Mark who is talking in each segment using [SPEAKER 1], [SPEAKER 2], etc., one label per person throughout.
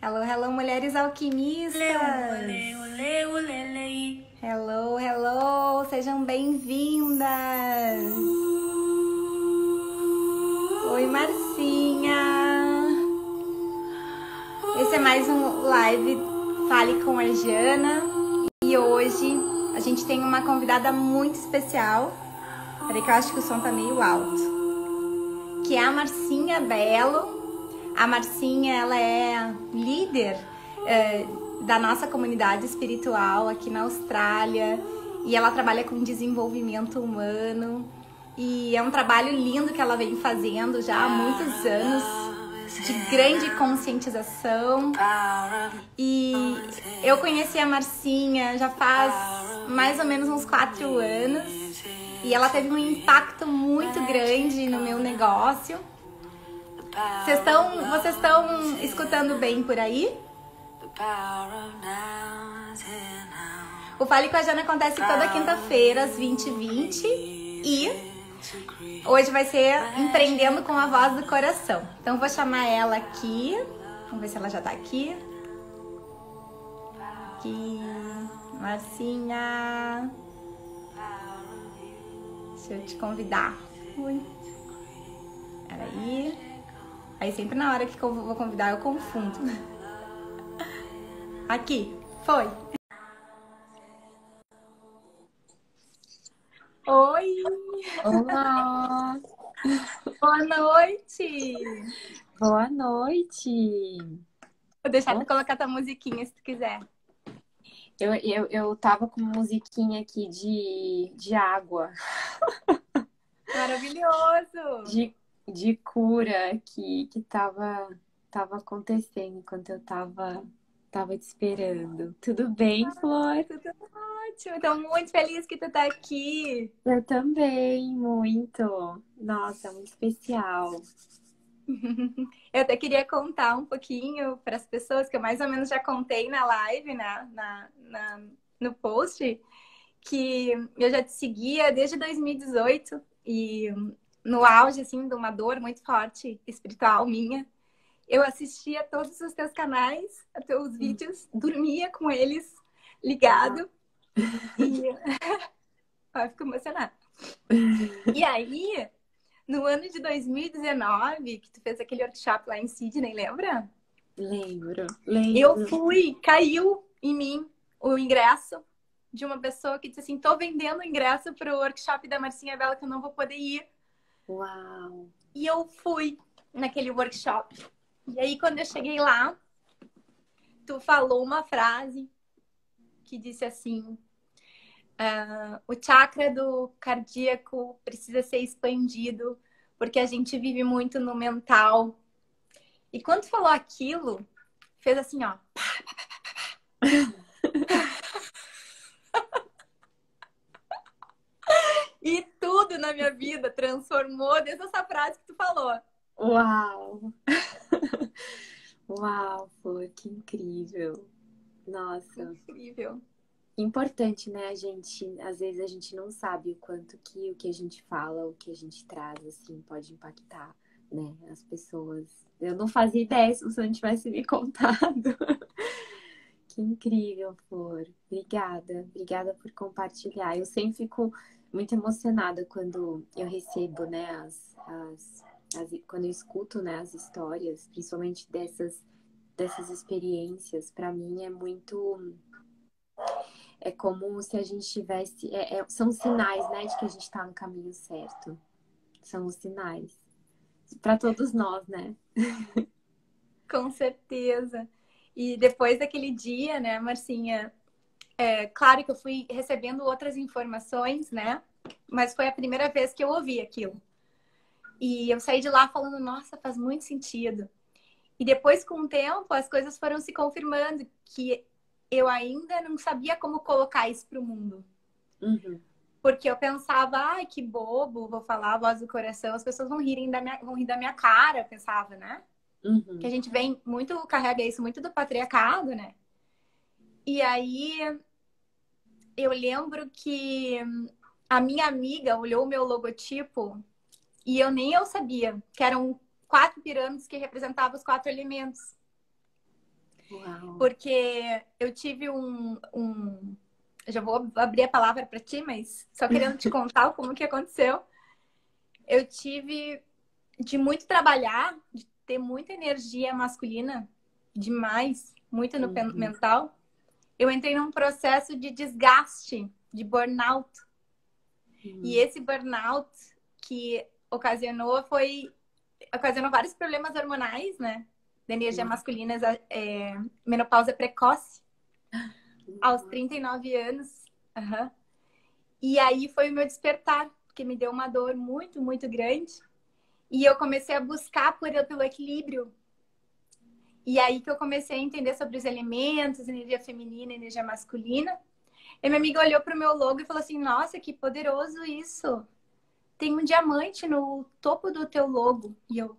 [SPEAKER 1] Hello, hello, mulheres alquimistas! Hello, hello! Sejam bem-vindas! Oi, Marcinha! Esse é mais um live Fale com a Jana e hoje a gente tem uma convidada muito especial. Peraí que eu acho que o som tá meio alto. Que é a Marcinha Belo. A Marcinha, ela é líder da nossa comunidade espiritual aqui na Austrália e ela trabalha com desenvolvimento humano e é um trabalho lindo que ela vem fazendo já há muitos anos de grande conscientização. E eu conheci a Marcinha já faz mais ou menos uns 4 anos e ela teve um impacto muito grande no meu negócio. Vocês estão escutando bem por aí? O Fale com a Jana acontece toda quinta-feira às 20h20 e hoje vai ser Empreendendo com a Voz do Coração. Então vou chamar ela aqui. Vamos ver se ela já tá aqui. Aqui, Marcinha. Deixa eu te convidar. Oi. Peraí. Aí sempre na hora que eu vou convidar eu confundo. Aqui, foi. Oi!
[SPEAKER 2] Olá!
[SPEAKER 1] Boa noite!
[SPEAKER 2] Boa noite!
[SPEAKER 1] Vou deixar tu colocar tua musiquinha se tu quiser.
[SPEAKER 2] Eu tava com musiquinha aqui de água.
[SPEAKER 1] Maravilhoso!
[SPEAKER 2] De cura que tava acontecendo enquanto eu tava te esperando. Tudo bem, Flor?
[SPEAKER 1] Tudo ótimo! Tô muito feliz que tu tá aqui.
[SPEAKER 2] Eu também, muito. Nossa, muito especial.
[SPEAKER 1] Eu até queria contar um pouquinho para as pessoas, que eu mais ou menos já contei na live, né? No post, que eu já te seguia desde 2018 e no auge, assim, de uma dor muito forte espiritual minha, eu assistia todos os teus canais, os teus vídeos, dormia com eles ligado e eu fico emocionada. E aí, no ano de 2019, que tu fez aquele workshop lá em Sydney, lembra?
[SPEAKER 2] Lembro.
[SPEAKER 1] Eu caiu em mim o ingresso de uma pessoa que disse assim, tô vendendo o ingresso pro workshop da Marcinha Bela que eu não vou poder ir.
[SPEAKER 2] Uau!
[SPEAKER 1] E eu fui naquele workshop. E aí, quando eu cheguei lá, tu falou uma frase que disse assim, o chakra do cardíaco precisa ser expandido, porque a gente vive muito no mental. E quando tu falou aquilo, fez assim, ó. E tudo na minha vida transformou desde essa frase que tu falou.
[SPEAKER 2] Uau! Uau, Flor, que incrível! Nossa!
[SPEAKER 1] Incrível.
[SPEAKER 2] Importante, né? Às vezes a gente não sabe o quanto que o que a gente fala, o que a gente traz, assim, pode impactar, né? As pessoas. Eu não fazia ideia se você não tivesse me contado. Que incrível, Flor. Obrigada por compartilhar. Eu sempre fico muito emocionada quando eu recebo, né, quando eu escuto, né, as histórias, principalmente dessas experiências. Para mim é muito. É como se a gente tivesse. São sinais, né, de que a gente está no caminho certo. São os sinais. Para todos nós, né?
[SPEAKER 1] Com certeza. E depois daquele dia, né, Marcinha? Claro que eu fui recebendo outras informações, né? Mas foi a primeira vez que eu ouvi aquilo. E eu saí de lá falando, nossa, faz muito sentido. E depois, com o tempo, as coisas foram se confirmando que eu ainda não sabia como colocar isso para o mundo.
[SPEAKER 2] Uhum.
[SPEAKER 1] Porque eu pensava, ai, que bobo, vou falar a voz do coração, as pessoas vão rir da minha cara, eu pensava, né?
[SPEAKER 2] Uhum.
[SPEAKER 1] Que a gente carrega isso muito do patriarcado, né? E aí eu lembro que a minha amiga olhou o meu logotipo e nem eu sabia que eram 4 pirâmides que representavam os 4 elementos.
[SPEAKER 2] Uau.
[SPEAKER 1] Porque eu tive eu já vou abrir a palavra para ti, mas só querendo te contar como que aconteceu. Eu tive de muito trabalhar, de ter muita energia masculina, demais, muito no
[SPEAKER 2] Uhum.
[SPEAKER 1] mental. Eu entrei num processo de desgaste, de burnout. E
[SPEAKER 2] Uhum.
[SPEAKER 1] esse burnout que ocasionou vários problemas hormonais, né? Da energia masculina, menopausa precoce, aos 39 anos. Uhum. E aí foi o meu despertar, porque me deu uma dor muito, muito grande. E eu comecei a buscar pelo equilíbrio. E aí que eu comecei a entender sobre os elementos, energia feminina, energia masculina. E minha amiga olhou para o meu logo e falou assim: Nossa, que poderoso isso! Tem um diamante no topo do teu logo. E eu,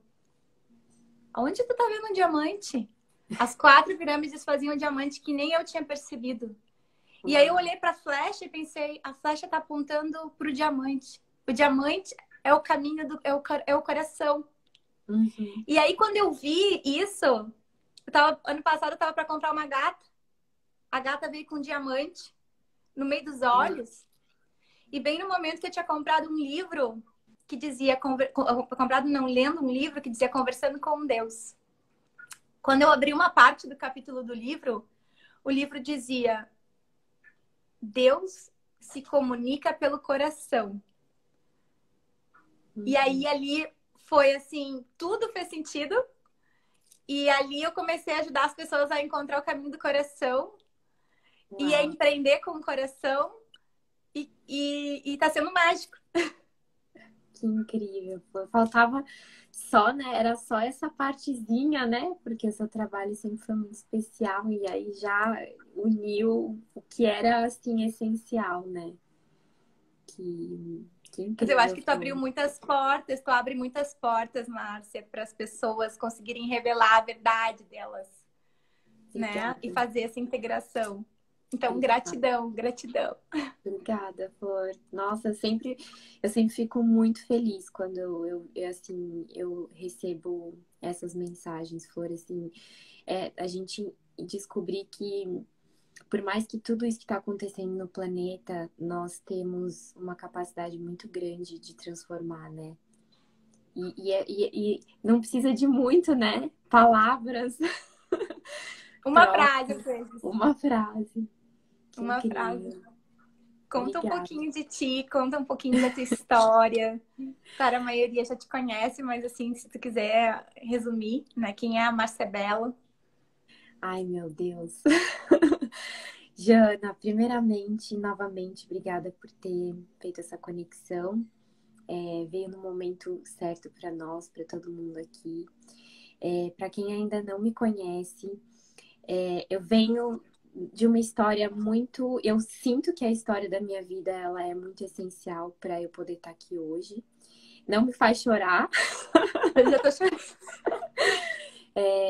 [SPEAKER 1] aonde tu tá vendo um diamante? As 4 pirâmides faziam um diamante que nem eu tinha percebido. E aí eu
[SPEAKER 2] Uau.
[SPEAKER 1] olhei para a flecha e pensei, a flecha tá apontando pro diamante. O diamante é o caminho é o coração.
[SPEAKER 2] Uhum.
[SPEAKER 1] E aí quando eu vi isso, ano passado eu tava para comprar uma gata. A gata veio com um diamante no meio dos olhos. E bem no momento que eu tinha comprado um livro que dizia, lendo um livro que dizia Conversando com Deus. Quando eu abri uma parte do capítulo do livro, o livro dizia: Deus se comunica pelo coração. E aí
[SPEAKER 2] Uhum.
[SPEAKER 1] ali foi assim, tudo fez sentido. E ali eu comecei a ajudar as pessoas a encontrar o caminho do coração e a
[SPEAKER 2] Uau.
[SPEAKER 1] empreender com o coração. E tá sendo mágico.
[SPEAKER 2] Que incrível. Pô, faltava só, né? Era só essa partezinha, né? Porque o seu trabalho sempre foi muito especial e aí já uniu o que era, assim, essencial, né? Que
[SPEAKER 1] Mas eu acho
[SPEAKER 2] incrível
[SPEAKER 1] que tu abriu
[SPEAKER 2] foi.
[SPEAKER 1] muitas portas, tu abre muitas portas, Márcia, para as pessoas conseguirem revelar a verdade delas, né? E
[SPEAKER 2] Obrigada.
[SPEAKER 1] fazer essa integração. Então,
[SPEAKER 2] Obrigada.
[SPEAKER 1] gratidão, gratidão.
[SPEAKER 2] Obrigada, Flor. Nossa, eu sempre fico muito feliz quando assim, eu recebo essas mensagens, Flor, assim, a gente descobrir que, por mais que tudo isso que está acontecendo no planeta, nós temos uma capacidade muito grande de transformar, né? E não precisa de muito, né? Palavras
[SPEAKER 1] Uma frase,
[SPEAKER 2] próprias, uma frase. Que
[SPEAKER 1] uma frase.
[SPEAKER 2] incrível.
[SPEAKER 1] Conta um
[SPEAKER 2] Obrigada.
[SPEAKER 1] pouquinho de ti, conta um pouquinho da tua história. Claro, a maioria já te conhece, mas assim, se tu quiser resumir, né? Quem é a Marcebela?
[SPEAKER 2] Ai, meu Deus. Jana, primeiramente, novamente, obrigada por ter feito essa conexão. Veio no momento certo para nós, para todo mundo aqui. Para quem ainda não me conhece, eu venho de uma história muito. Eu sinto que a história da minha vida ela é muito essencial para eu poder estar aqui hoje. Não me faz chorar.
[SPEAKER 1] Eu já tô chorando.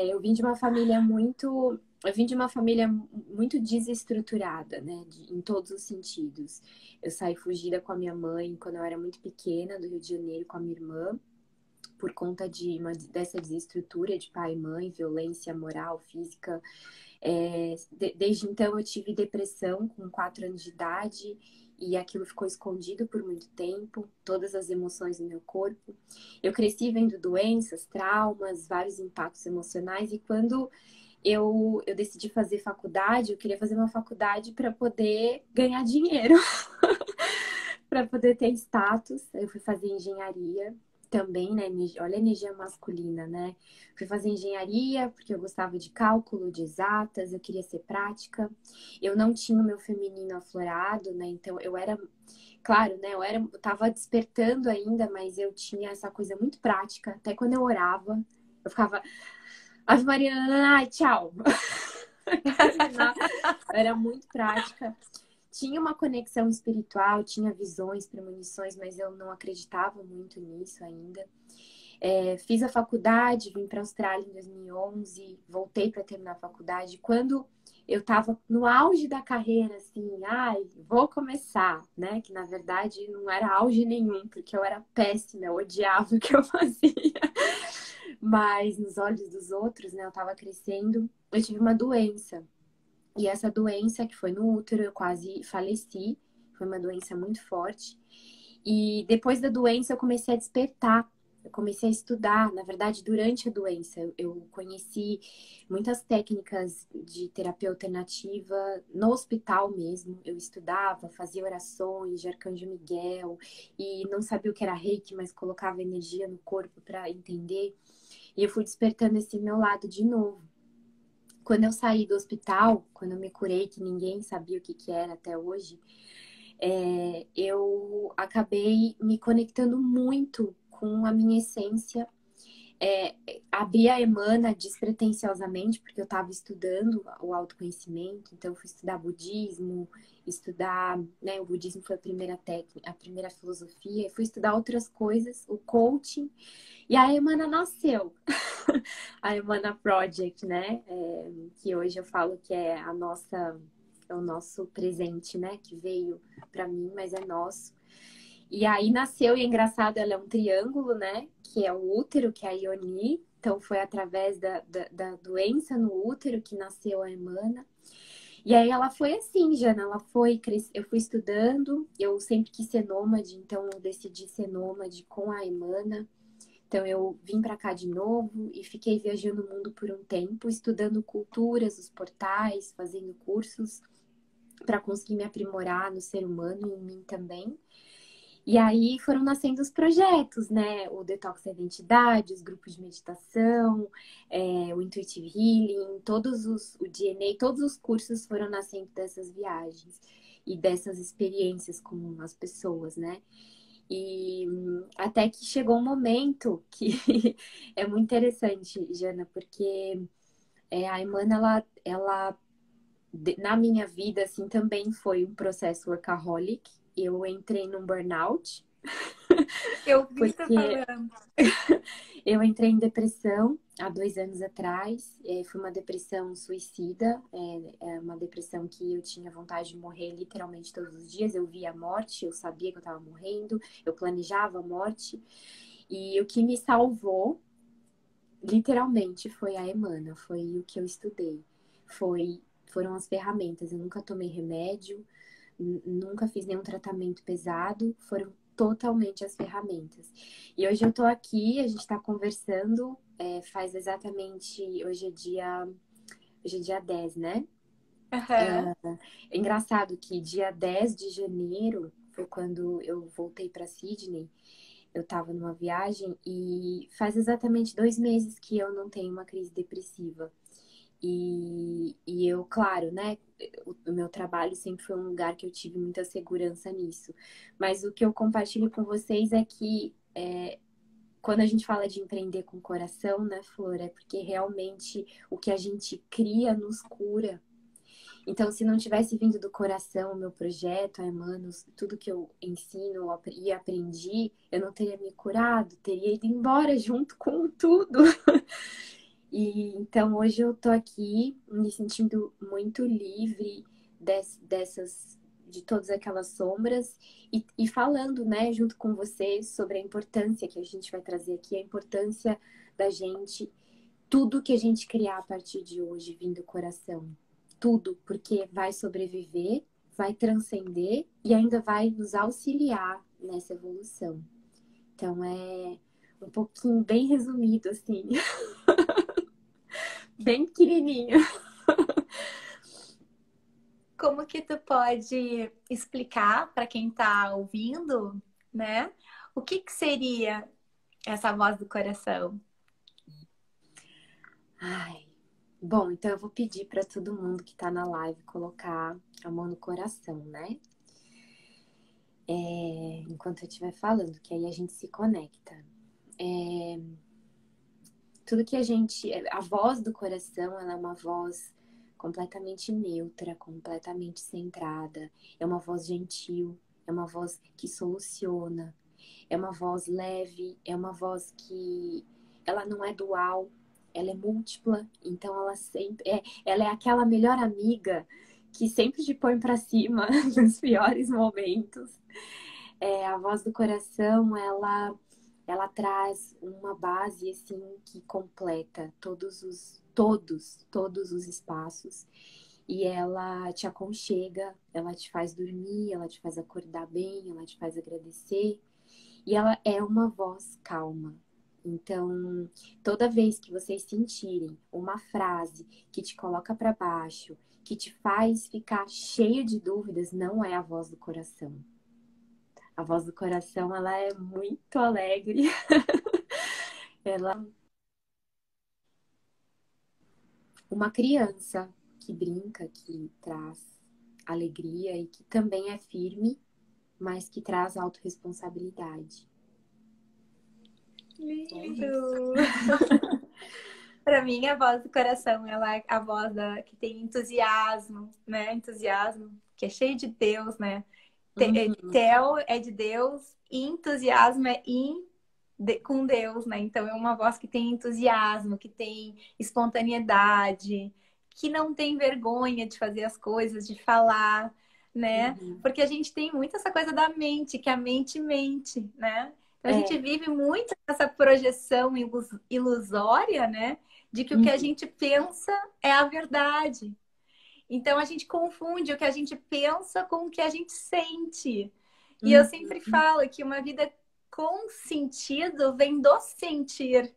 [SPEAKER 2] Eu vim de uma família muito. Eu vim de uma família muito desestruturada, né? Em todos os sentidos. Eu saí fugida com a minha mãe quando eu era muito pequena, do Rio de Janeiro, com a minha irmã, por conta dessa desestrutura de pai e mãe, violência moral, física. Desde então eu tive depressão com 4 anos de idade e aquilo ficou escondido por muito tempo, todas as emoções no meu corpo. Eu cresci vendo doenças, traumas, vários impactos emocionais e quando eu decidi fazer faculdade, eu queria fazer uma faculdade para poder ganhar dinheiro, para poder ter status. Eu fui fazer engenharia também, né? Olha a energia masculina, né? Fui fazer engenharia porque eu gostava de cálculo, de exatas, eu queria ser prática. Eu não tinha o meu feminino aflorado, né? Então eu era, claro, né? Eu tava despertando ainda, mas eu tinha essa coisa muito prática. Até quando eu orava, eu ficava, Ave Maria, ai, tchau. Eu era muito prática. Tinha uma conexão espiritual, tinha visões, premonições, mas eu não acreditava muito nisso ainda. Fiz a faculdade, vim para a Austrália em 2011, voltei para terminar a faculdade. Quando eu tava no auge da carreira, assim, ai, vou começar, né? Que na verdade não era auge nenhum, porque eu era péssima, eu odiava o que eu fazia. Mas nos olhos dos outros, né, eu tava crescendo, eu tive uma doença. E essa doença, que foi no útero, eu quase faleci. Foi uma doença muito forte. E depois da doença, eu comecei a despertar. Eu comecei a estudar. Na verdade, durante a doença, eu conheci muitas técnicas de terapia alternativa no hospital mesmo. Eu estudava, fazia orações de Arcanjo Miguel. E não sabia o que era Reiki, mas colocava energia no corpo para entender. E eu fui despertando esse meu lado de novo. Quando eu saí do hospital, quando eu me curei, que ninguém sabia o que que era até hoje, eu acabei me conectando muito com a minha essência. Abri a Emana despretensiosamente, porque eu estava estudando o autoconhecimento, então eu fui estudar budismo, estudar, né, o budismo foi a primeira técnica, a primeira filosofia, e fui estudar outras coisas, o coaching, e a Emana nasceu. A Emana Project, né? Que hoje eu falo que é é o nosso presente, né? Que veio para mim, mas é nosso. E aí nasceu, e é engraçado, ela é um triângulo, né? Que é o útero, que é a Ioni. Então foi através da doença no útero que nasceu a Emana. E aí ela foi assim, Jana, eu fui estudando, eu sempre quis ser nômade, então eu decidi ser nômade com a Emana. Então, eu vim para cá de novo e fiquei viajando o mundo por um tempo, estudando culturas, os portais, fazendo cursos para conseguir me aprimorar no ser humano e em mim também. E aí foram nascendo os projetos, né? O Detox da Identidade, os grupos de meditação, o Intuitive Healing, o DNA, todos os cursos foram nascendo dessas viagens e dessas experiências com as pessoas, né? E até que chegou um momento que é muito interessante, Jana, porque a Imana, na minha vida, assim, também foi um processo workaholic. Eu entrei num burnout,
[SPEAKER 1] Eu vi tu
[SPEAKER 2] porque
[SPEAKER 1] falando.
[SPEAKER 2] eu entrei em depressão há 2 anos atrás. Foi uma depressão suicida, é uma depressão que eu tinha vontade de morrer literalmente todos os dias. Eu via a morte, eu sabia que eu estava morrendo, eu planejava a morte. E o que me salvou, literalmente, foi a Emana, foi o que eu estudei. Foram as ferramentas. Eu nunca tomei remédio, nunca fiz nenhum tratamento pesado, foram totalmente as ferramentas. E hoje eu tô aqui, a gente tá conversando, faz exatamente, hoje é dia 10, né?
[SPEAKER 1] Aham.
[SPEAKER 2] É engraçado que dia 10 de janeiro foi quando eu voltei para Sydney. Eu estava numa viagem e faz exatamente 2 meses que eu não tenho uma crise depressiva. E eu, claro, né? O meu trabalho sempre foi um lugar que eu tive muita segurança nisso. Mas o que eu compartilho com vocês é que quando a gente fala de empreender com o coração, né, Flor, é porque realmente o que a gente cria nos cura. Então, se não tivesse vindo do coração o meu projeto, a Hermanos, tudo que eu ensino e aprendi, eu não teria me curado, teria ido embora junto com tudo. E então hoje eu tô aqui me sentindo muito livre de todas aquelas sombras e falando, né, junto com vocês sobre a importância que a gente vai trazer aqui, a importância da gente, tudo que a gente criar a partir de hoje, vindo do coração. Tudo, porque vai sobreviver, vai transcender e ainda vai nos auxiliar nessa evolução. Então é um pouquinho bem resumido, assim. Bem pequenininho.
[SPEAKER 1] Como que tu pode explicar para quem tá ouvindo, né? O que que seria essa voz do coração?
[SPEAKER 2] Ai. Bom, então eu vou pedir para todo mundo que tá na live colocar a mão no coração, né? Enquanto eu estiver falando, que aí a gente se conecta. Tudo que a gente. A voz do coração, ela é uma voz completamente neutra, completamente centrada. É uma voz gentil, é uma voz que soluciona, é uma voz leve, é uma voz que ela não é dual, ela é múltipla, então ela sempre ela é aquela melhor amiga que sempre te põe para cima nos piores momentos. A voz do coração, ela traz uma base assim que completa todos os espaços. E ela te aconchega, ela te faz dormir, ela te faz acordar bem, ela te faz agradecer. E ela é uma voz calma. Então, toda vez que vocês sentirem uma frase que te coloca para baixo, que te faz ficar cheio de dúvidas, não é a voz do coração. A voz do coração, ela é muito alegre. Ela é uma criança que brinca, que traz alegria e que também é firme, mas que traz autorresponsabilidade.
[SPEAKER 1] Lindo! Para mim, a voz do coração, ela é a voz que tem entusiasmo, né? Entusiasmo, que é cheio de Deus, né? Tel é de Deus e entusiasmo é com Deus, né? Então é uma voz que tem entusiasmo, que tem espontaneidade, que não tem vergonha de fazer as coisas, de falar, né? Porque a gente tem muito essa coisa da mente, que a mente mente, né? Então a gente vive muito essa projeção ilusória, né? De que o que a gente pensa é a verdade. Então a gente confunde o que a gente pensa com o que a gente sente. E eu sempre falo que uma vida com sentido vem do sentir.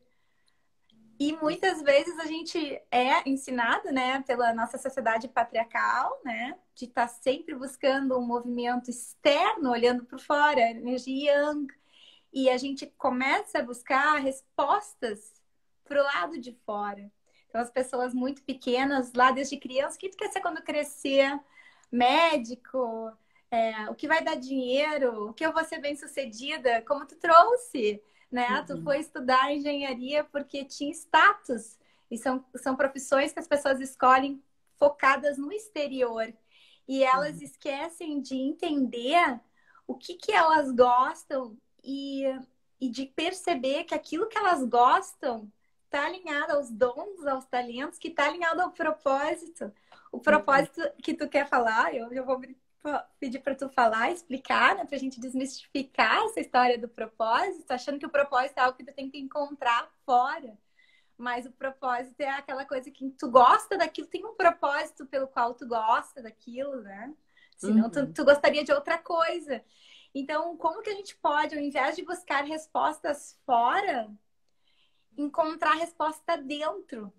[SPEAKER 1] E muitas vezes a gente é ensinado, né, pela nossa sociedade patriarcal, né, de estar sempre buscando um movimento externo, olhando para fora, energia yang. E a gente começa a buscar respostas para o lado de fora. Então, as pessoas muito pequenas, lá desde criança, o que tu quer ser quando crescer? Médico, o que vai dar dinheiro, o que eu vou ser bem-sucedida, como tu trouxe, né? Tu foi estudar engenharia porque tinha status. E são profissões que as pessoas escolhem focadas no exterior. E elas esquecem de entender o que elas gostam e de perceber que aquilo que elas gostam está alinhado aos dons, aos talentos, que está alinhado ao propósito. O propósito que tu quer falar, eu vou pedir para tu falar, explicar, né, para a gente desmistificar essa história do propósito, achando que o propósito é algo que tu tem que encontrar fora. Mas o propósito é aquela coisa que tu gosta daquilo, tem um propósito pelo qual tu gosta daquilo, né? Senão tu gostaria de outra coisa. Então, como que a gente pode, ao invés de buscar respostas fora, encontrar a resposta dentro?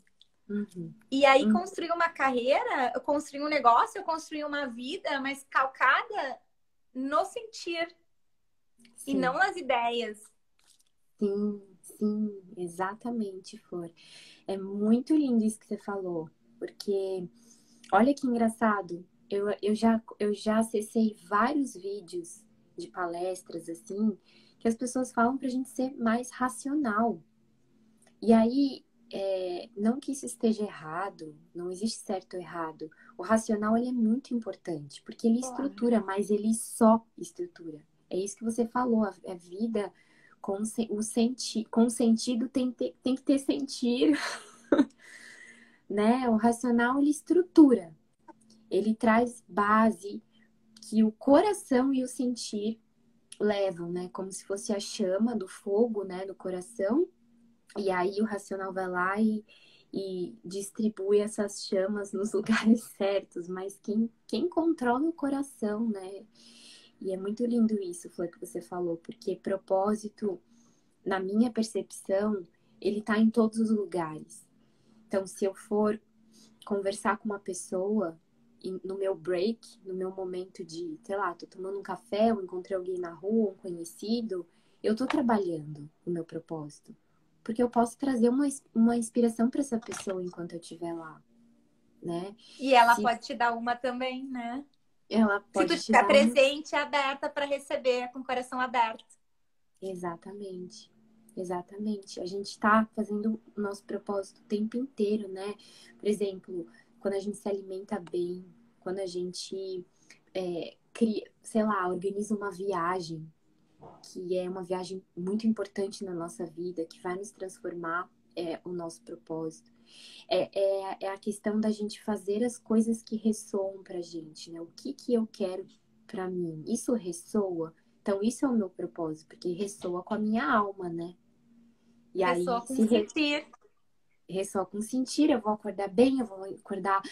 [SPEAKER 1] E aí construir uma carreira, construir um negócio, construir uma vida, mas calcada no sentir e não nas ideias.
[SPEAKER 2] Sim, exatamente, Flor. É muito lindo isso que você falou, porque olha que engraçado, eu já acessei vários vídeos de palestras assim, que as pessoas falam pra gente ser mais racional. E aí, não que isso esteja errado, não existe certo ou errado. O racional, ele é muito importante, porque ele estrutura, mas ele só estrutura. É isso que você falou, a vida com com sentido tem que ter sentir, né? O racional, ele estrutura. Ele traz base que o coração e o sentir levam, né? Como se fosse a chama do fogo, né? Do coração. E aí o racional vai lá e distribui essas chamas nos lugares certos. Mas quem controla o coração, né? E é muito lindo isso, foi o que você falou. Porque propósito, na minha percepção, ele tá em todos os lugares. Então, se eu for conversar com uma pessoa no meu break, no meu momento de, sei lá, tô tomando um café, ou encontrei alguém na rua, um conhecido, eu tô trabalhando o meu propósito. Porque eu posso trazer uma inspiração para essa pessoa enquanto eu estiver lá, né?
[SPEAKER 1] E ela pode te dar uma também, né?
[SPEAKER 2] Ela pode
[SPEAKER 1] Se tu
[SPEAKER 2] te
[SPEAKER 1] estiver
[SPEAKER 2] dar
[SPEAKER 1] presente, aberta para receber, com o coração aberto.
[SPEAKER 2] Exatamente. Exatamente. A gente está fazendo o nosso propósito o tempo inteiro, né? Por exemplo, quando a gente se alimenta bem, quando a gente cria, sei lá, organiza uma viagem, que é uma viagem muito importante na nossa vida, que vai nos transformar. é o nosso propósito. É a questão da gente fazer as coisas que ressoam pra gente, né? O que que eu quero pra mim? Isso ressoa? Então, isso é o meu propósito, porque ressoa com a minha alma, né? E
[SPEAKER 1] Pessoa
[SPEAKER 2] aí,
[SPEAKER 1] com
[SPEAKER 2] se
[SPEAKER 1] sentir.
[SPEAKER 2] ressoa com sentir, eu vou acordar bem, eu vou acordar,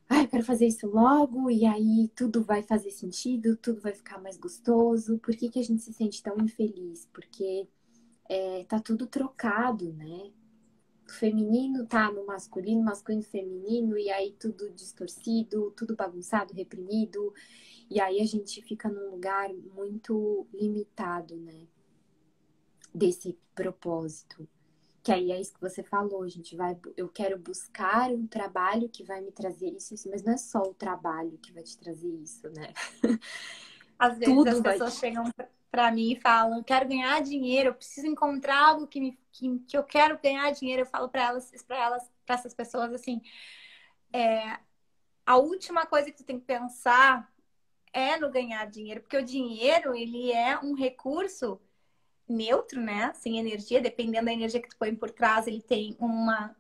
[SPEAKER 2] ai, eu quero fazer isso logo, e aí tudo vai fazer sentido, tudo vai ficar mais gostoso. Por que que a gente se sente tão infeliz? Porque tá tudo trocado, né? O feminino tá no masculino, masculino no feminino, e aí tudo distorcido, tudo bagunçado, reprimido, e aí a gente fica num lugar muito limitado, né? Desse propósito. Que aí é isso que você falou, eu quero buscar um trabalho que vai me trazer isso, mas não é só o trabalho que vai te trazer isso, né?
[SPEAKER 1] Às vezes as
[SPEAKER 2] Tudo vai.
[SPEAKER 1] pessoas chegam para mim e falam: eu quero ganhar dinheiro, eu preciso encontrar algo que eu quero ganhar dinheiro. Eu falo para essas pessoas assim: a última coisa que tu tem que pensar é no ganhar dinheiro, porque o dinheiro ele é um recurso neutro, né? Sem energia, dependendo da energia que tu põe por trás, ele tem uma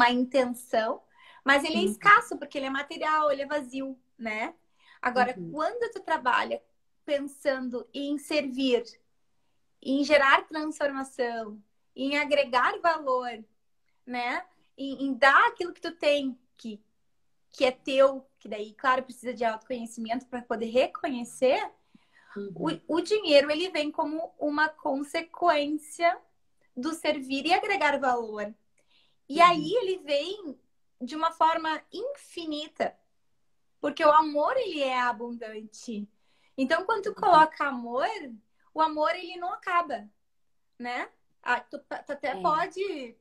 [SPEAKER 1] intenção, mas ele é
[SPEAKER 2] Uhum,
[SPEAKER 1] escasso porque ele é material, ele é vazio, né? Agora,
[SPEAKER 2] uhum,
[SPEAKER 1] quando tu trabalha pensando em servir, em gerar transformação, em agregar valor, né? Em dar aquilo que tu tem, que é teu, que daí, claro, precisa de autoconhecimento para poder reconhecer,
[SPEAKER 2] uhum,
[SPEAKER 1] o dinheiro ele vem como uma consequência do servir e agregar valor. E aí
[SPEAKER 2] uhum,
[SPEAKER 1] ele vem de uma forma infinita, porque o amor ele é abundante. Então, quando tu
[SPEAKER 2] uhum.
[SPEAKER 1] coloca amor, o amor ele não acaba, né? Ah, tu até
[SPEAKER 2] É.
[SPEAKER 1] pode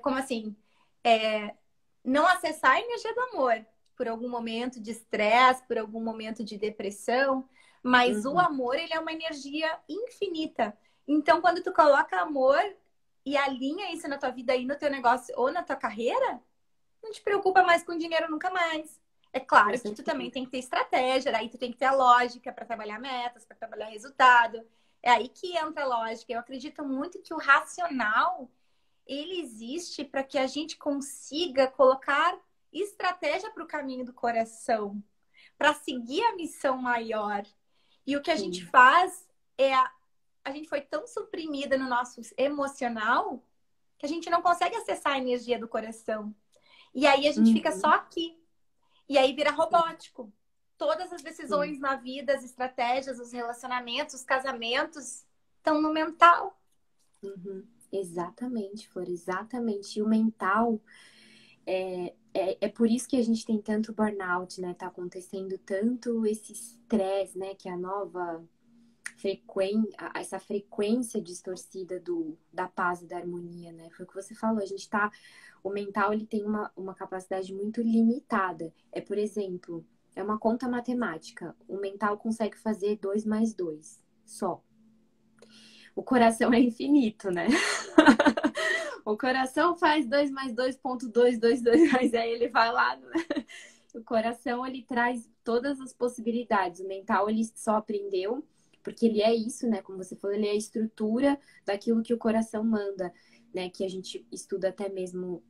[SPEAKER 1] como assim, é, não acessar a energia do amor por algum momento de estresse, por algum momento de depressão, mas o
[SPEAKER 2] Uhum,
[SPEAKER 1] amor ele é uma energia infinita. Então, quando tu coloca amor e alinha isso na tua vida e no teu negócio ou na tua carreira, não te preocupa mais com dinheiro nunca mais. É
[SPEAKER 2] com
[SPEAKER 1] claro que tu também
[SPEAKER 2] certeza.
[SPEAKER 1] tem que ter estratégia, daí tu tem que ter a lógica para trabalhar metas, para trabalhar resultado. É aí que entra a lógica. Eu acredito muito que o racional ele existe para que a gente consiga colocar estratégia para o caminho do coração, para seguir a missão maior. E o que a gente
[SPEAKER 2] Sim.
[SPEAKER 1] faz é a gente foi tão suprimida no nosso emocional que a gente não consegue acessar a energia do coração. E aí a gente fica só
[SPEAKER 2] Uhum,
[SPEAKER 1] aqui. E aí vira
[SPEAKER 2] sim,
[SPEAKER 1] robótico. Todas as
[SPEAKER 2] sim.
[SPEAKER 1] decisões na vida, as estratégias, os relacionamentos, os casamentos estão no mental.
[SPEAKER 2] Uhum. Exatamente, Flor, exatamente. E o mental, é por isso que a gente tem tanto burnout, né? Tá acontecendo tanto esse estresse, né? Que é a nova essa frequência distorcida da paz e da harmonia, né? Foi o que você falou, o mental ele tem uma capacidade muito limitada. Por exemplo, é uma conta matemática. O mental consegue fazer 2 mais 2 só. O coração é infinito, né? O coração faz 2 mais 2,222, mas aí ele vai lá, né? O coração, ele traz todas as possibilidades. O mental, ele só aprendeu, porque ele é isso, né? Como você falou, ele é a estrutura daquilo que o coração manda, né? Que a gente estuda até mesmo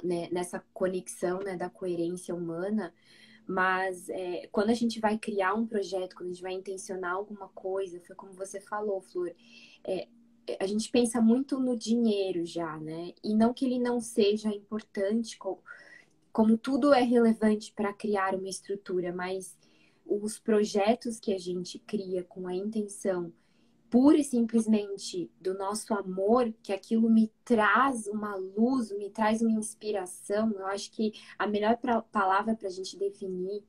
[SPEAKER 2] né, nessa conexão, né, da coerência humana. Mas quando a gente vai criar um projeto, quando a gente vai intencionar alguma coisa, foi como você falou, Flor, é, a gente pensa muito no dinheiro já, né? E não que ele não seja importante, como tudo é relevante para criar uma estrutura, mas os projetos que a gente cria com a intenção pura e simplesmente do nosso amor, que aquilo me traz uma luz, me traz uma inspiração. Eu acho que a melhor palavra para a gente definir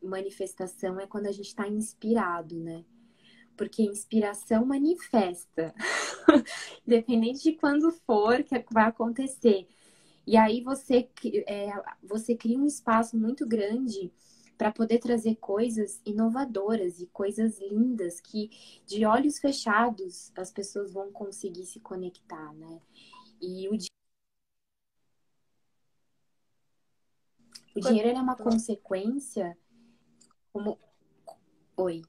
[SPEAKER 2] manifestação é quando a gente está inspirado, né? Porque inspiração manifesta, independente de quando for que vai acontecer. E aí você cria um espaço muito grande para poder trazer coisas inovadoras e coisas lindas que de olhos fechados as pessoas vão conseguir se conectar, né? E o dinheiro ele é uma consequência como... Oi,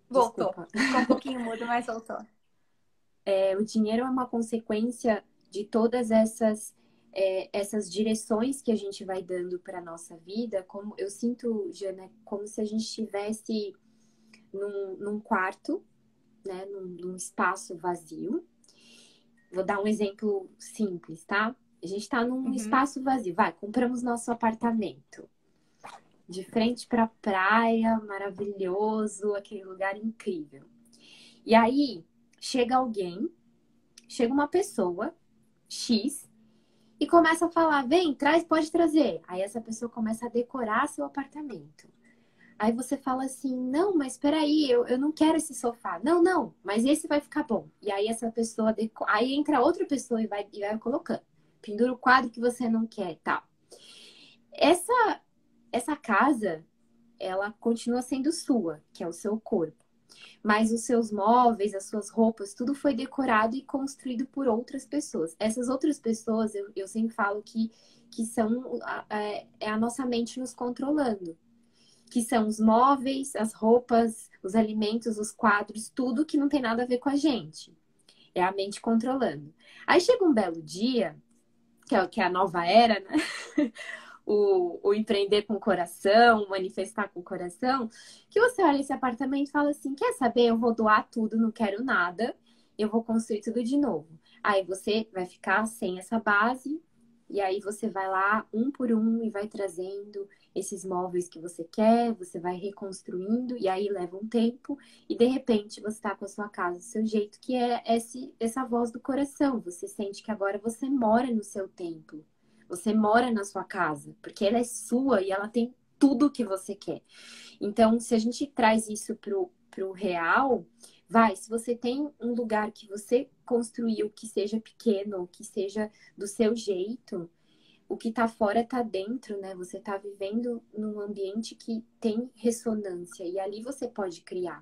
[SPEAKER 1] Voltou.
[SPEAKER 2] desculpa.
[SPEAKER 1] Ficou um pouquinho mudo, mas voltou.
[SPEAKER 2] o dinheiro é uma consequência de todas essas direções que a gente vai dando para nossa vida. Como eu sinto, Jana, como se a gente estivesse num quarto, né, num espaço vazio. Vou dar um exemplo simples, tá? A gente está num espaço vazio. Vai, compramos nosso apartamento. De frente para a praia, maravilhoso, aquele lugar incrível. E aí, chega uma pessoa, X, e começa a falar, vem, traz, pode trazer. Aí essa pessoa começa a decorar seu apartamento. Aí você fala assim, não, mas espera aí, eu não quero esse sofá. Não, não, mas esse vai ficar bom. E aí essa pessoa, aí entra outra pessoa e vai colocando. Pendura o quadro que você não quer e tal. Essa casa, ela continua sendo sua, que é o seu corpo. Mas os seus móveis, as suas roupas, tudo foi decorado e construído por outras pessoas. Essas outras pessoas, eu sempre falo que são a nossa mente nos controlando. Que são os móveis, as roupas, os alimentos, os quadros, tudo que não tem nada a ver com a gente. É a mente controlando. Aí chega um belo dia, que é a nova era, né? O empreender com o coração, o manifestar com o coração, que você olha esse apartamento e fala assim, quer saber? Eu vou doar tudo, não quero nada, eu vou construir tudo de novo. Aí você vai ficar sem essa base, e aí você vai lá, um por um, e vai trazendo esses móveis que você quer, você vai reconstruindo, e aí leva um tempo, e de repente você está com a sua casa do seu jeito, que é essa voz do coração. Você sente que agora você mora no seu templo. Você mora na sua casa, porque ela é sua e ela tem tudo o que você quer. Então, se a gente traz isso pro real, se você tem um lugar que você construiu, que seja pequeno, que seja do seu jeito, o que tá fora tá dentro, né? Você tá vivendo num ambiente que tem ressonância e ali você pode criar.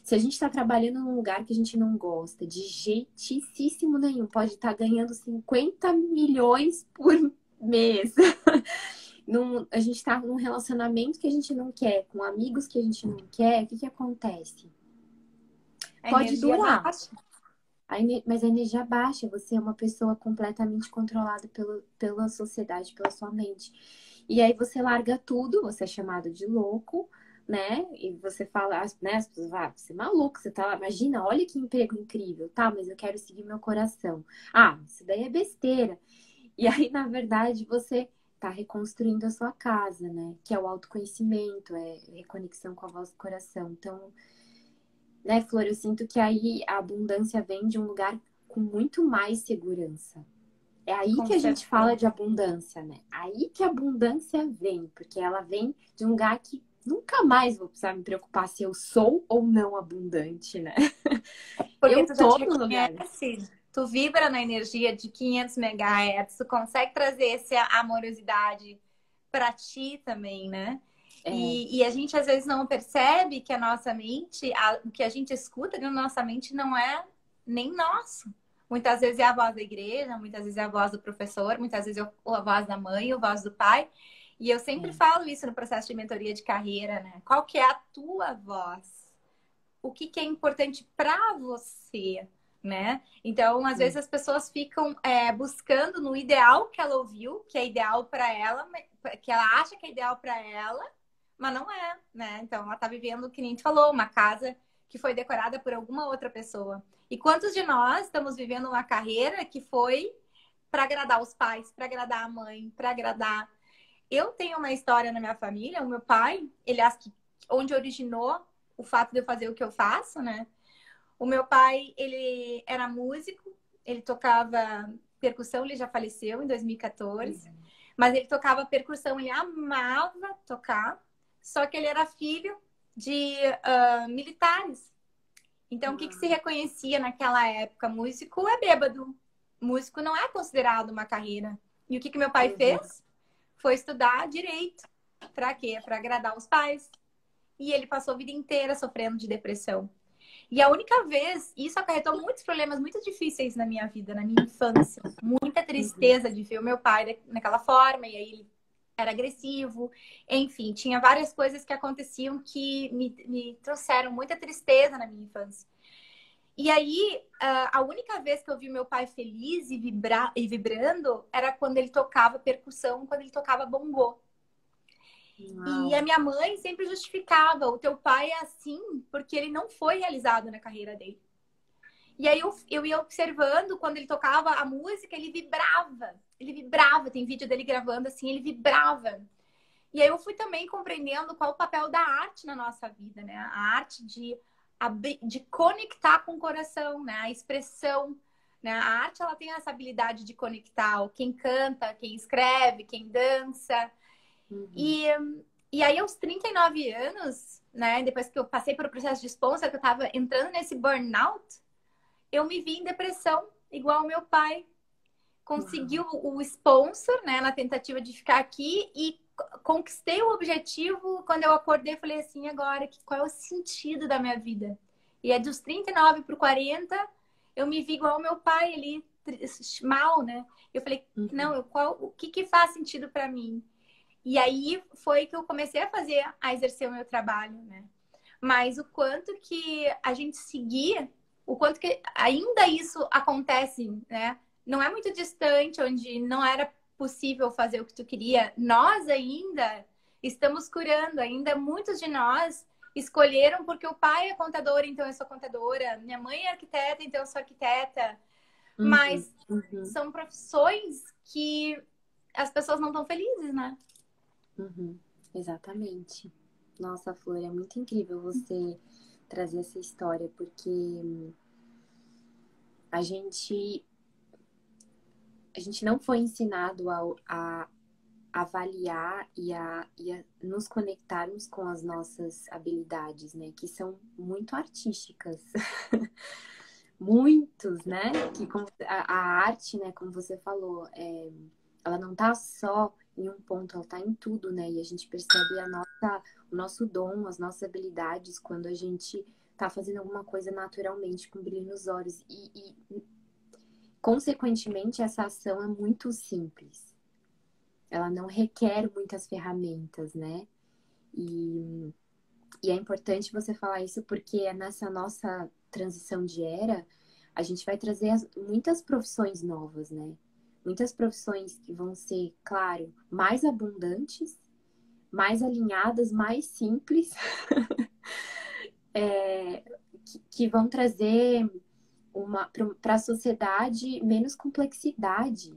[SPEAKER 2] Se a gente está trabalhando num lugar que a gente não gosta, de jeitíssimo nenhum, pode estar ganhando 50 milhões por mês. A gente está num relacionamento que a gente não quer, com amigos que a gente não quer, o que acontece? Pode durar. Mas a energia baixa, você é uma pessoa completamente controlada pela sociedade, pela sua mente. E aí você larga tudo, você é chamado de louco, né? E você fala, né? As pessoas falam, você é maluco, você tá lá, imagina, olha que emprego incrível, tá? Mas eu quero seguir meu coração. Ah, isso daí é besteira. E aí, na verdade, você tá reconstruindo a sua casa, né? Que é o autoconhecimento, é reconexão com a voz do coração. Então, né, Flor, eu sinto que aí a abundância vem de um lugar com muito mais segurança. É aí que a gente fala de abundância, né? Aí que a abundância vem, porque ela vem de um lugar que nunca mais vou precisar me preocupar se eu sou ou não abundante, né?
[SPEAKER 1] Porque
[SPEAKER 2] eu
[SPEAKER 1] tu já
[SPEAKER 2] tô
[SPEAKER 1] te
[SPEAKER 2] no lugar.
[SPEAKER 1] reconhece, tu vibra na energia de 500 MHz, tu consegue trazer essa amorosidade para ti também, né? E a gente às vezes não percebe que a nossa mente, o que a gente escuta na nossa mente não é nem nosso. Muitas vezes é a voz da igreja, muitas vezes é a voz do professor, muitas vezes é a voz da mãe, a voz do pai. E eu sempre falo isso no processo de mentoria de carreira, né? Qual que é a tua voz? O que é importante para você, né? Então, às vezes as pessoas ficam buscando no ideal que ela ouviu, que é ideal para ela, que ela acha que é ideal para ela, mas não é, né? Então, ela tá vivendo, que nem a gente falou, uma casa que foi decorada por alguma outra pessoa. E quantos de nós estamos vivendo uma carreira que foi para agradar os pais, para agradar a mãe, para agradar... Eu tenho uma história na minha família, o meu pai, ele acha que onde originou o fato de eu fazer o que eu faço, né? O meu pai, ele era músico, ele tocava percussão, ele já faleceu em 2014, mas ele tocava percussão, ele amava tocar, só que ele era filho de militares. Então, o que se reconhecia naquela época? Músico é bêbado. Músico não é considerado uma carreira. E o que meu pai fez? Foi estudar direito. Para quê? Para agradar os pais. E ele passou a vida inteira sofrendo de depressão. E a única vez, isso acarretou muitos problemas muito difíceis na minha vida, na minha infância. Muita tristeza de ver o meu pai naquela forma, e aí ele era agressivo. Enfim, tinha várias coisas que aconteciam que me trouxeram muita tristeza na minha infância. E aí, a única vez que eu vi meu pai feliz e vibrando era quando ele tocava percussão, quando ele tocava bongô. E
[SPEAKER 2] Uau.
[SPEAKER 1] a minha mãe sempre justificava, o teu pai é assim porque ele não foi realizado na carreira dele. E aí eu ia observando, quando ele tocava a música, ele vibrava. Ele vibrava, tem vídeo dele gravando assim, ele vibrava. E aí eu fui também compreendendo qual o papel da arte na nossa vida, né? A arte de conectar com o coração, né? A expressão, né? A arte, ela tem essa habilidade de conectar quem canta, quem escreve, quem dança.
[SPEAKER 2] Uhum.
[SPEAKER 1] E, e aí, aos 39 anos, né? Depois que eu passei pelo processo de sponsor, que eu tava entrando nesse burnout, eu me vi em depressão, igual o meu pai. Conseguiu
[SPEAKER 2] Uau.
[SPEAKER 1] o sponsor, né, na tentativa de ficar aqui e conquistei o objetivo. Quando eu acordei, falei assim, agora, qual é o sentido da minha vida? E é dos 39 para 40, eu me vi igual ao meu pai ali, mal, né? Eu falei,
[SPEAKER 2] Uhum.
[SPEAKER 1] não, o que faz sentido para mim? E aí foi que eu comecei a exercer o meu trabalho, né? Mas o quanto que a gente seguir, o quanto que ainda isso acontece, né? Não é muito distante, onde não era possível fazer o que tu queria. Nós ainda estamos curando, ainda muitos de nós escolheram porque o pai é contador, então eu sou contadora. Minha mãe é arquiteta, então eu sou arquiteta.
[SPEAKER 2] Uhum.
[SPEAKER 1] Mas
[SPEAKER 2] Uhum.
[SPEAKER 1] são profissões que as pessoas não estão felizes, né?
[SPEAKER 2] Uhum. Exatamente. Nossa, Flor, é muito incrível você trazer essa história, porque a gente, a gente não foi ensinado a avaliar e a nos conectarmos com as nossas habilidades, né? Que são muito artísticas. Muitos, né? Que a arte, né? Como você falou, ela não tá só em um ponto, ela tá em tudo, né? E a gente percebe o nosso dom, as nossas habilidades quando a gente tá fazendo alguma coisa naturalmente, com brilho nos olhos. Consequentemente, essa ação é muito simples. Ela não requer muitas ferramentas, né? E, e é importante você falar isso porque nessa nossa transição de era, a gente vai trazer muitas profissões novas, né? Muitas profissões que vão ser, claro, mais abundantes, mais alinhadas, mais simples, é, que vão trazer para a sociedade menos complexidade,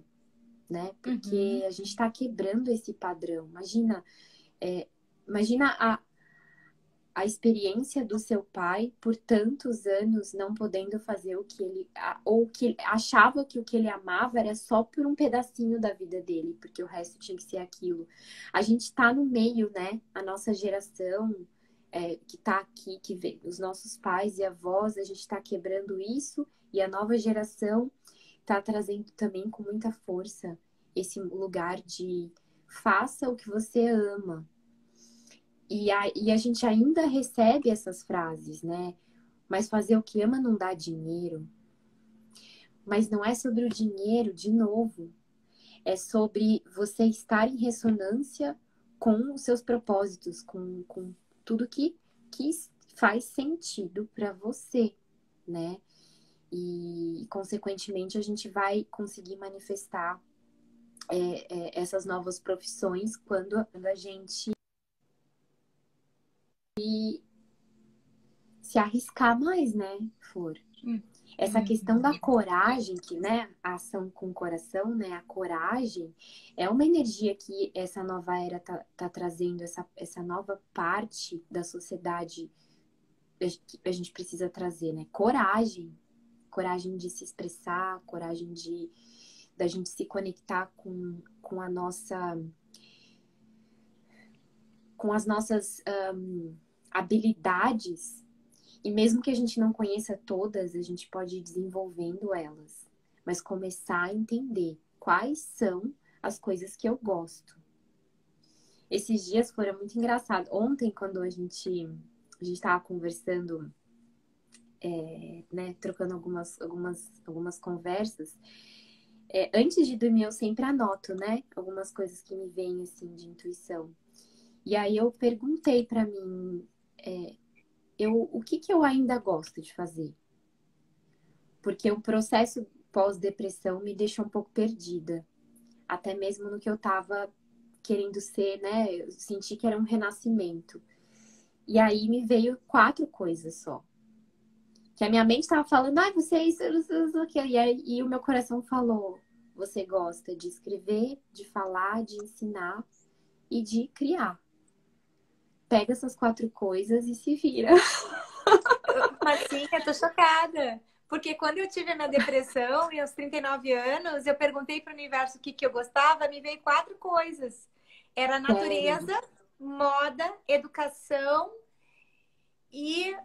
[SPEAKER 2] né? Porque
[SPEAKER 1] Uhum.
[SPEAKER 2] a gente está quebrando esse padrão. É, imagina a experiência do seu pai por tantos anos não podendo fazer o que ele ou que ele achava que o que ele amava era só por um pedacinho da vida dele, porque o resto tinha que ser aquilo. A gente está no meio, né? A nossa geração que está aqui, que vê os nossos pais e avós, a gente está quebrando isso e a nova geração está trazendo também com muita força esse lugar de faça o que você ama. E a gente ainda recebe essas frases, né? Mas fazer o que ama não dá dinheiro. Mas não é sobre o dinheiro, de novo. É sobre você estar em ressonância com os seus propósitos, com tudo que faz sentido para você, né? E, consequentemente, a gente vai conseguir manifestar essas novas profissões quando a gente se arriscar mais, né, Flor? Essa questão da coragem, que, né, a ação com o coração, né, a coragem, é uma energia que essa nova era tá trazendo, essa nova parte da sociedade que a gente precisa trazer, né? Coragem, coragem de se expressar, coragem da gente se conectar com a nossa, com as nossas habilidades. E mesmo que a gente não conheça todas, a gente pode ir desenvolvendo elas, mas começar a entender quais são as coisas que eu gosto. Esses dias foram muito engraçados. Ontem, quando a gente estava conversando, né, trocando algumas conversas, antes de dormir eu sempre anoto, né, algumas coisas que me vêm assim de intuição. E aí eu perguntei para mim, o que eu ainda gosto de fazer? porque o processo pós-depressão me deixou um pouco perdida. Até mesmo no que eu tava querendo ser, né? Eu senti que era um renascimento. E aí me veio 4 coisas só. Que a minha mente tava falando, ai, você é isso, isso, aquilo. E o meu coração falou, você gosta de escrever, de falar, de ensinar e de criar. Pega essas 4 coisas e se vira.
[SPEAKER 1] Marcinha, eu tô chocada. Porque quando eu tive a minha depressão, e aos 39 anos, eu perguntei para o universo o que eu gostava, me veio 4 coisas. Era
[SPEAKER 2] Sério.
[SPEAKER 1] natureza, moda, educação e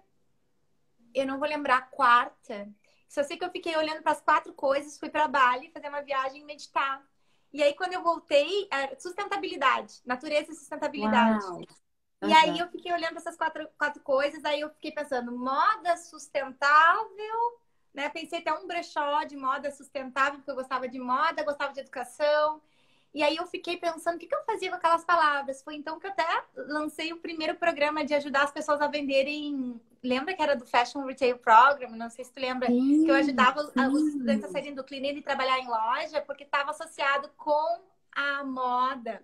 [SPEAKER 1] eu não vou lembrar a quarta. Só sei que eu fiquei olhando para as 4 coisas, fui para Bali fazer uma viagem e meditar. E aí, quando eu voltei, sustentabilidade, natureza e sustentabilidade.
[SPEAKER 2] Uau.
[SPEAKER 1] E aí
[SPEAKER 2] Aham.
[SPEAKER 1] eu fiquei olhando essas quatro coisas, aí eu fiquei pensando, moda sustentável, né? Pensei até um brechó de moda sustentável, porque eu gostava de moda, gostava de educação. E aí eu fiquei pensando o que eu fazia com aquelas palavras. Foi então que eu até lancei o primeiro programa de ajudar as pessoas a venderem. Lembra que era do Fashion Retail Program? Não sei se tu lembra, que eu
[SPEAKER 2] Sim,
[SPEAKER 1] ajudava os estudantes a
[SPEAKER 2] sim.
[SPEAKER 1] saírem do cleaner e trabalhar em loja, porque estava associado com a moda.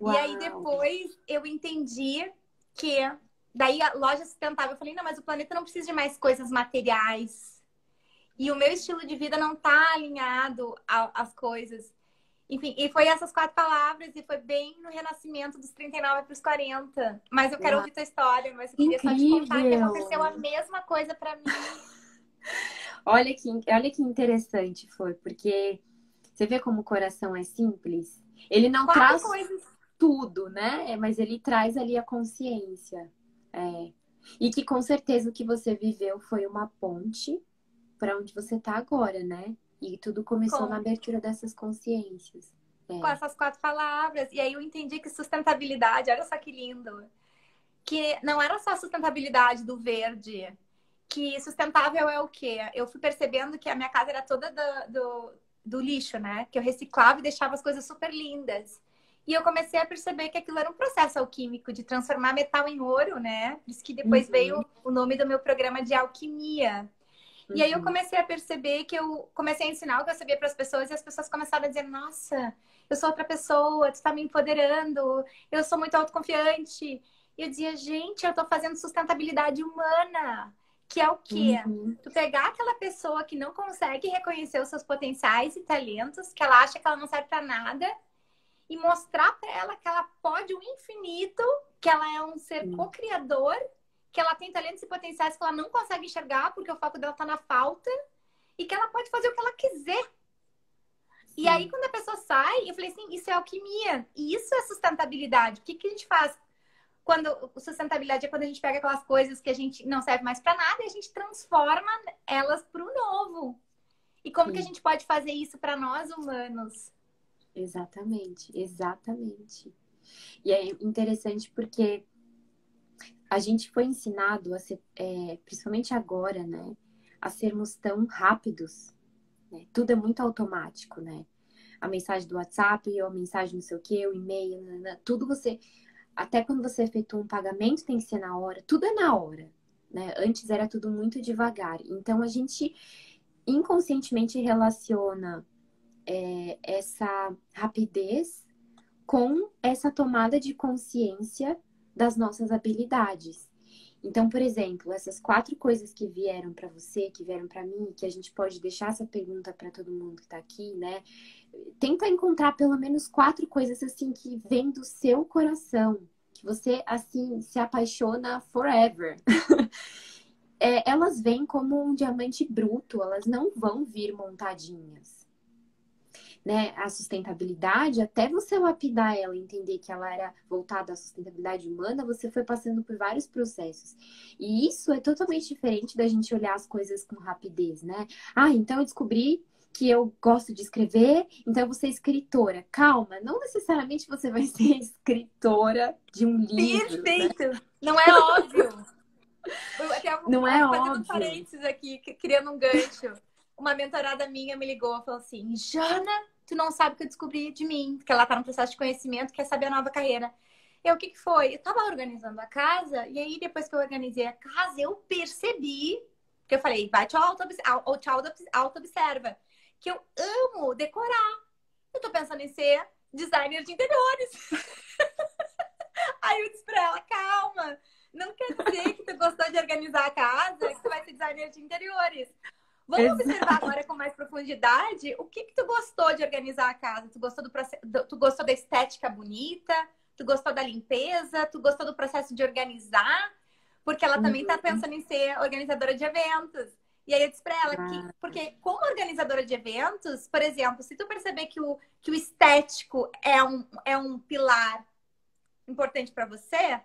[SPEAKER 1] E aí
[SPEAKER 2] Uau.
[SPEAKER 1] depois eu entendi que daí a loja sustentável, eu falei, não, mas o planeta não precisa de mais coisas materiais. E o meu estilo de vida não está alinhado às coisas. Enfim, e foi essas 4 palavras e foi bem no renascimento dos 39 para os 40. Mas eu quero
[SPEAKER 2] Uau.
[SPEAKER 1] ouvir tua história, mas eu queria só te contar que aconteceu a
[SPEAKER 2] Incrível.
[SPEAKER 1] mesma coisa para mim.
[SPEAKER 2] Olha que interessante foi, porque você vê como o coração é simples? Ele não
[SPEAKER 1] 4
[SPEAKER 2] traz
[SPEAKER 1] coisas.
[SPEAKER 2] tudo, né? Mas ele traz ali a consciência. É. E que com certeza o que você viveu foi uma ponte para onde você tá agora, né? E tudo começou na
[SPEAKER 1] Com
[SPEAKER 2] abertura dessas consciências.
[SPEAKER 1] com
[SPEAKER 2] É.
[SPEAKER 1] essas 4 palavras. E aí eu entendi que sustentabilidade, olha só que lindo, que não era só a sustentabilidade do verde, que sustentável é o quê? Eu fui percebendo que a minha casa era toda do lixo, né? Que eu reciclava e deixava as coisas super lindas. E eu comecei a perceber que aquilo era um processo alquímico de transformar metal em ouro, né? Por isso que depois
[SPEAKER 2] Uhum,
[SPEAKER 1] veio o nome do meu programa de alquimia. E aí eu
[SPEAKER 2] uhum.
[SPEAKER 1] comecei a perceber que eu comecei a ensinar o que eu sabia para as pessoas e as pessoas começaram a dizer: Nossa, eu sou outra pessoa, tu está me empoderando, eu sou muito autoconfiante. E eu dizia: Gente, eu estou fazendo sustentabilidade humana, que é o quê?
[SPEAKER 2] Uhum.
[SPEAKER 1] Tu pegar aquela pessoa que não consegue reconhecer os seus potenciais e talentos, que ela acha que ela não serve para nada, e mostrar para ela que ela pode o infinito, que ela é um ser
[SPEAKER 2] Sim,
[SPEAKER 1] co-criador, que ela tem talentos e potenciais que ela não consegue enxergar porque o foco dela está na falta e que ela pode fazer o que ela quiser. E aí,
[SPEAKER 2] sim.
[SPEAKER 1] quando a pessoa sai, eu falei assim: isso é alquimia. E isso é sustentabilidade. O que a gente faz quando sustentabilidade é quando a gente pega aquelas coisas que a gente não serve mais para nada e a gente transforma elas para o novo. E como que a
[SPEAKER 2] Sim.
[SPEAKER 1] gente pode fazer isso para nós humanos?
[SPEAKER 2] Exatamente, exatamente. E é interessante porque a gente foi ensinado a ser, principalmente agora, né, a sermos tão rápidos, né? Tudo é muito automático, né? A mensagem do WhatsApp, ou a mensagem não sei o quê, o e-mail, tudo você, até quando você efetua um pagamento tem que ser na hora, tudo é na hora, né? Antes era tudo muito devagar. Então a gente inconscientemente relaciona essa rapidez com essa tomada de consciência das nossas habilidades. Então, por exemplo, essas 4 coisas que vieram para você, que vieram para mim, que a gente pode deixar essa pergunta para todo mundo que está aqui, né? Tenta encontrar pelo menos 4 coisas assim que vêm do seu coração, que você assim se apaixona forever. Elas vêm como um diamante bruto, elas não vão vir montadinhas, né, a sustentabilidade, até você lapidar ela, entender que ela era voltada à sustentabilidade humana, você foi passando por vários processos. E isso é totalmente diferente da gente olhar as coisas com rapidez, né? Ah, então eu descobri que eu gosto de escrever, então eu vou ser escritora. Calma, não necessariamente você vai ser escritora de um livro, né?
[SPEAKER 1] Perfeito! Não é óbvio. Eu até
[SPEAKER 2] Não é
[SPEAKER 1] fazendo um
[SPEAKER 2] óbvio.
[SPEAKER 1] parênteses aqui, criando um gancho. Uma mentorada minha me ligou e falou assim: Jana, tu não sabe o que eu descobri de mim, porque ela tá no processo de conhecimento, quer saber a nova carreira. O que foi? Eu tava organizando a casa, e aí depois que eu organizei a casa, eu percebi, que Porque eu falei, vai, tchau, auto-observa. Que eu amo decorar. Eu tô pensando em ser designer de interiores. Aí eu disse pra ela, calma, não quer dizer que tu gostou de organizar a casa, que tu vai ser designer de interiores. Vamos observar
[SPEAKER 2] Exato.
[SPEAKER 1] agora com mais profundidade o que tu gostou de organizar a casa. Tu gostou tu gostou da estética bonita? Tu gostou da limpeza? Tu gostou do processo de organizar? Porque ela também tá
[SPEAKER 2] Uhum.
[SPEAKER 1] pensando em ser organizadora de eventos. E aí eu disse pra ela que,
[SPEAKER 2] Ah,
[SPEAKER 1] porque como organizadora de eventos, por exemplo, se tu perceber que o estético é um pilar importante para você,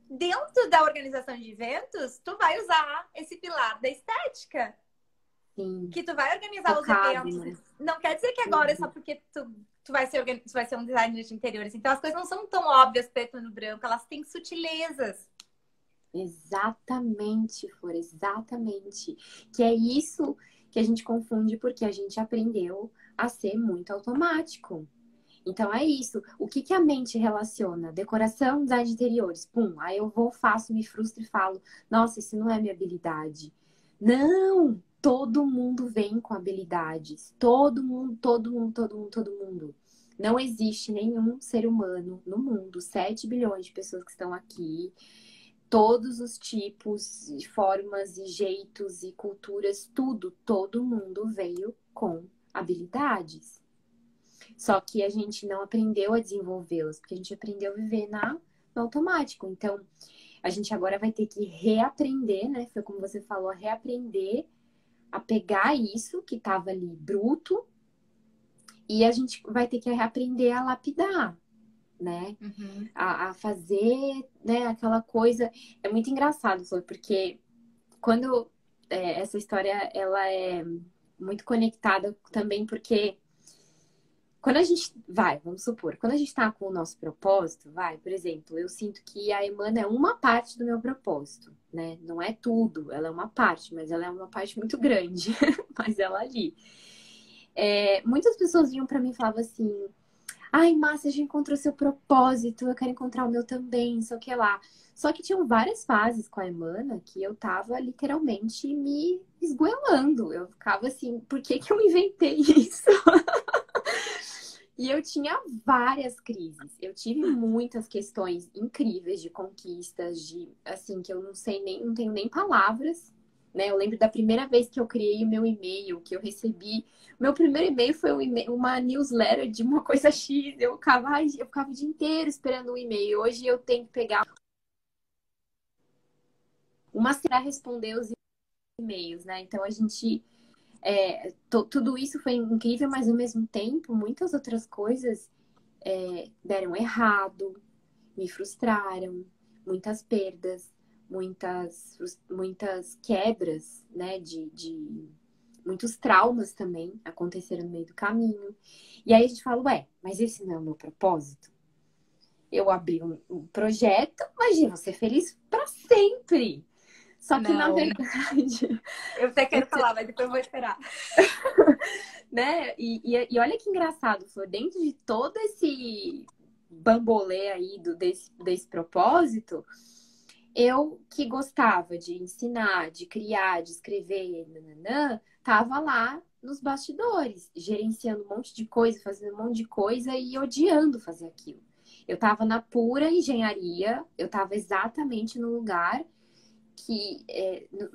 [SPEAKER 1] dentro da organização de eventos, tu vai usar esse pilar da estética,
[SPEAKER 2] sim.
[SPEAKER 1] que tu vai organizar os
[SPEAKER 2] Focado,
[SPEAKER 1] eventos.
[SPEAKER 2] né?
[SPEAKER 1] Não quer dizer que agora é só
[SPEAKER 2] Uhum.
[SPEAKER 1] porque tu tu vai ser um designer de interiores. Então as coisas não são tão óbvias preto no branco, elas têm sutilezas.
[SPEAKER 2] Exatamente, Flor, exatamente. Que é isso que a gente confunde porque a gente aprendeu a ser muito automático. Então é isso. O que que a mente relaciona? Decoração, design de interiores. Pum, aí eu vou, faço, me frustro e falo: nossa, isso não é minha habilidade. Não! Todo mundo vem com habilidades. Todo mundo, todo mundo, todo mundo, todo mundo. Não existe nenhum ser humano no mundo, 7 bilhões de pessoas que estão aqui, todos os tipos, formas e jeitos e culturas, tudo, todo mundo veio com habilidades. Só que a gente não aprendeu a desenvolvê-las, porque a gente aprendeu a viver no automático. Então, a gente agora vai ter que reaprender, né? Foi como você falou, reaprender a pegar isso que estava ali bruto e a gente vai ter que reaprender a lapidar, né?
[SPEAKER 1] Uhum.
[SPEAKER 2] A fazer, né, aquela coisa. É muito engraçado, Flor, porque quando essa história ela é muito conectada também, porque quando a gente vai, vamos supor, quando a gente está com o nosso propósito, vai, por exemplo, eu sinto que a Emana é uma parte do meu propósito, né? Não é tudo, ela é uma parte, mas ela é uma parte muito grande, mas ela ali. Muitas pessoas vinham para mim e falavam assim: ai, Márcia, já encontrou seu propósito, eu quero encontrar o meu também, sei o que lá. Só que tinham várias fases com a Emana que eu tava literalmente me esgoelando. Eu ficava assim, por que que eu inventei isso? E eu tinha várias crises. Eu tive muitas questões incríveis de conquistas, de assim, que eu não sei nem, não tenho nem palavras, né? Eu lembro da primeira vez que eu criei o meu e-mail, que eu recebi. Meu primeiro e-mail foi uma newsletter de uma coisa X. Eu ficava o dia inteiro esperando um e-mail. Hoje eu tenho que pegar uma para responder os e-mails, né? Então a gente. Tudo isso foi incrível, mas ao mesmo tempo, muitas outras coisas deram errado, me frustraram, muitas perdas, muitas quebras, né? De muitos traumas também aconteceram no meio do caminho. E aí a gente fala, ué, mas esse não é o meu propósito? Eu abri um projeto, mas eu vou ser feliz para sempre. Só que, na
[SPEAKER 1] Não.
[SPEAKER 2] verdade,
[SPEAKER 1] Eu até quero
[SPEAKER 2] você,
[SPEAKER 1] falar, mas depois eu vou esperar.
[SPEAKER 2] né? E olha que engraçado, foi dentro de todo esse bambolê aí desse propósito, eu que gostava de ensinar, de criar, de escrever, nananã, tava lá nos bastidores, gerenciando um monte de coisa, fazendo um monte de coisa e odiando fazer aquilo. Eu tava na pura engenharia, eu tava exatamente no lugar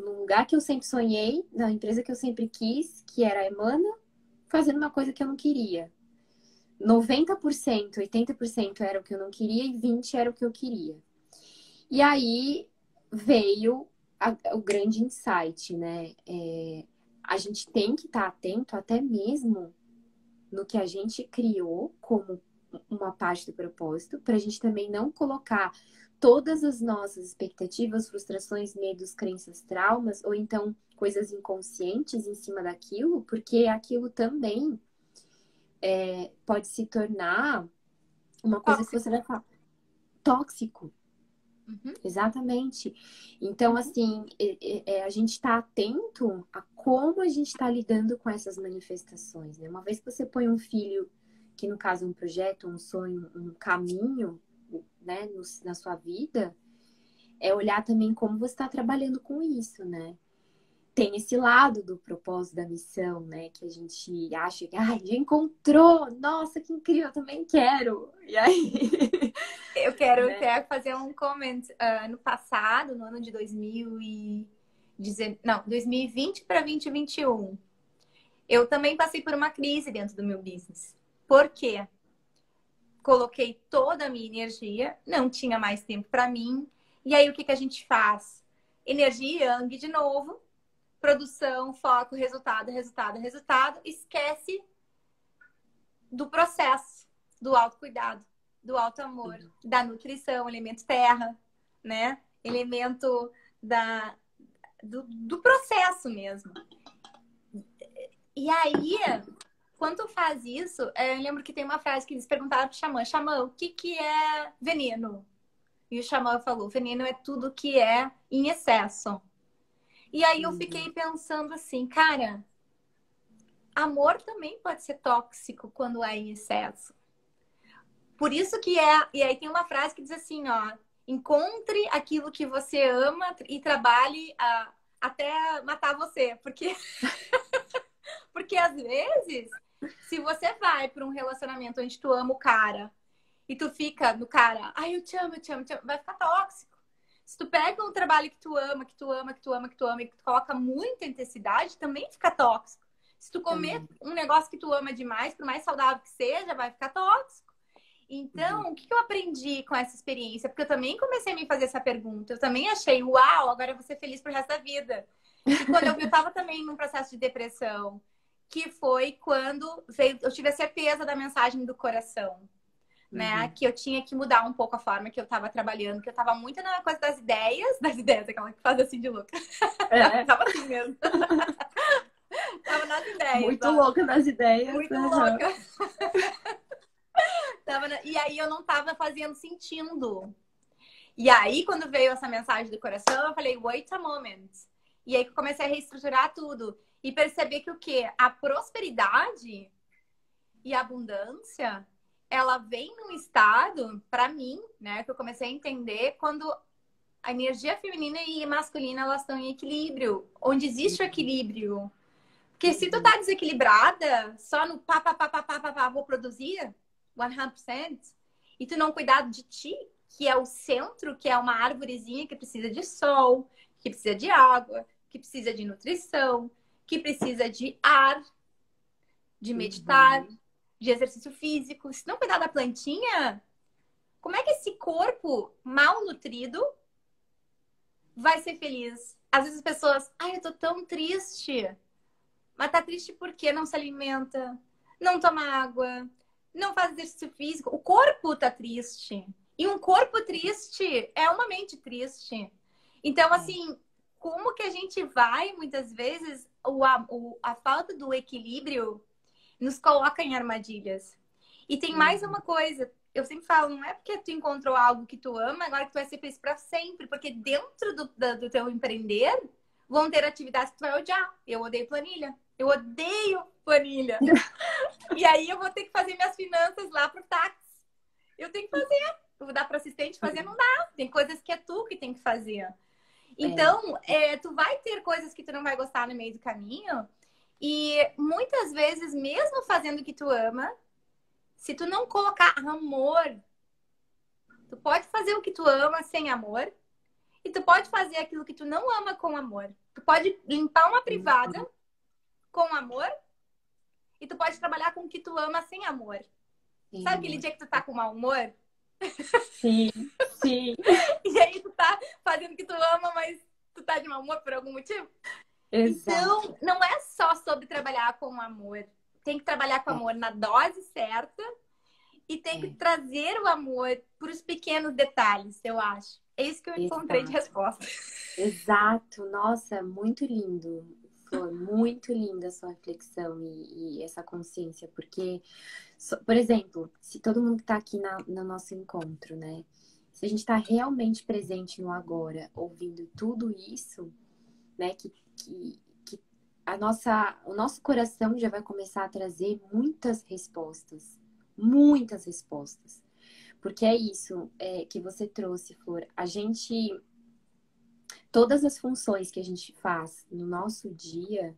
[SPEAKER 2] no lugar que eu sempre sonhei, na empresa que eu sempre quis, que era a Emana, fazendo uma coisa que eu não queria. 90%, 80% era o que eu não queria e 20% era o que eu queria. E aí veio o grande insight, né? A gente tem que estar atento até mesmo no que a gente criou como uma parte do propósito, para a gente também não colocar todas as nossas expectativas, frustrações, medos, crenças, traumas, ou então coisas inconscientes em cima daquilo, porque aquilo também pode se tornar uma coisa que você
[SPEAKER 1] Tóxico.
[SPEAKER 2] vai falar tóxico.
[SPEAKER 1] Uhum.
[SPEAKER 2] Exatamente. Então,
[SPEAKER 1] Uhum.
[SPEAKER 2] assim, a gente está atento a como a gente está lidando com essas manifestações, né? Uma vez que você põe um filho, que no caso é um projeto, um sonho, um caminho, né, na sua vida, é olhar também como você está trabalhando com isso, né? tem esse lado do propósito da missão, né? Que a gente acha que, ai, já encontrou! Nossa, que incrível, eu também quero! E aí...
[SPEAKER 1] Eu quero
[SPEAKER 2] né?
[SPEAKER 1] até fazer um comment. No passado, no ano de 2020 para 2021, eu também passei por uma crise dentro do meu business. Por quê? Coloquei toda a minha energia, não tinha mais tempo para mim. E aí, o que a gente faz? Energia yang de novo, produção, foco, resultado, resultado, resultado. Esquece do processo, do autocuidado, do auto-amor, da nutrição, elemento terra, né? Elemento do processo mesmo. E aí, quando tu faz isso, eu lembro que tem uma frase que eles perguntaram pro xamã, xamã, o que é veneno? E o xamã falou, veneno é tudo que é em excesso. E aí eu fiquei pensando assim, cara, amor também pode ser tóxico quando é em excesso. Por isso que e aí tem uma frase que diz assim, ó, encontre aquilo que você ama e trabalhe até matar você, porque porque às vezes, se você vai para um relacionamento onde tu ama o cara e tu fica no cara, ai, eu te amo, eu te amo, eu te amo, vai ficar tóxico. Se tu pega um trabalho que tu ama, que tu ama, que tu ama, que tu ama e que tu coloca muita intensidade, também fica tóxico. Se tu comer um negócio que tu ama demais, por mais saudável que seja, vai ficar tóxico. Então, o que eu aprendi com essa experiência? Porque eu também comecei a me fazer essa pergunta. Eu também achei, uau, agora eu vou ser feliz pro resto da vida. E quando eu vi, eu tava também num processo de depressão, que foi quando eu tive a certeza da mensagem do coração, né? Que eu tinha que mudar um pouco a forma que eu tava trabalhando, que eu tava muito na coisa das ideias, aquela que faz assim de louca. Tava assim mesmo. Tava nas ideias.
[SPEAKER 2] Muito louca nas ideias.
[SPEAKER 1] Muito louca. E aí eu não tava fazendo sentindo. E aí, quando veio essa mensagem do coração, eu falei, wait a moment. E aí que eu comecei a reestruturar tudo. E perceber que o quê? A prosperidade e a abundância, ela vem num estado, para mim, né? Que eu comecei a entender quando a energia feminina e masculina, elas estão em equilíbrio. Onde existe o equilíbrio. Porque se tu tá desequilibrada, só no vou produzir 100%, e tu não cuidar de ti, que é o centro, que é uma árvorezinha que precisa de sol, que precisa de água, que precisa de nutrição, que precisa de ar, de meditar, de exercício físico. Se não cuidar da plantinha, como é que esse corpo mal nutrido vai ser feliz? Às vezes as pessoas, ai, eu tô tão triste. Mas tá triste porque não se alimenta, não toma água, não faz exercício físico. O corpo tá triste. E um corpo triste é uma mente triste. Então, assim, como que a gente vai, muitas vezes, a falta do equilíbrio nos coloca em armadilhas. E tem mais uma coisa. Eu sempre falo, não é porque tu encontrou algo que tu ama, agora que tu vai ser feliz pra sempre. Porque dentro do teu empreender, vão ter atividades que tu vai odiar. Eu odeio planilha. Eu odeio planilha. E aí eu vou ter que fazer minhas finanças lá pro táxi. Eu tenho que fazer. Eu vou dar para assistente fazer, não dá. Tem coisas que é tu que tem que fazer. Então, tu vai ter coisas que tu não vai gostar no meio do caminho. E muitas vezes, mesmo fazendo o que tu ama, se tu não colocar amor, tu pode fazer o que tu ama sem amor. E tu pode fazer aquilo que tu não ama com amor. Tu pode limpar uma privada com amor. E tu pode trabalhar com o que tu ama sem amor. Sim. Sabe aquele dia que tu tá com mau humor?
[SPEAKER 2] Sim, sim.
[SPEAKER 1] E aí tu tá fazendo o que tu ama, mas tu tá de mau humor por algum motivo? Exato. Então, não é só sobre trabalhar com amor. Tem que trabalhar com amor na dose certa e tem que trazer o amor para os pequenos detalhes, eu acho. É isso que eu encontrei de resposta.
[SPEAKER 2] Exato. Nossa, muito lindo. Foi muito linda a sua reflexão e essa consciência, porque, por exemplo, se todo mundo que está aqui no nosso encontro, né? Se a gente está realmente presente no agora, ouvindo tudo isso, né? Que o nosso coração já vai começar a trazer muitas respostas. Muitas respostas. Porque é isso que você trouxe, Flor. A gente Todas as funções que a gente faz no nosso dia,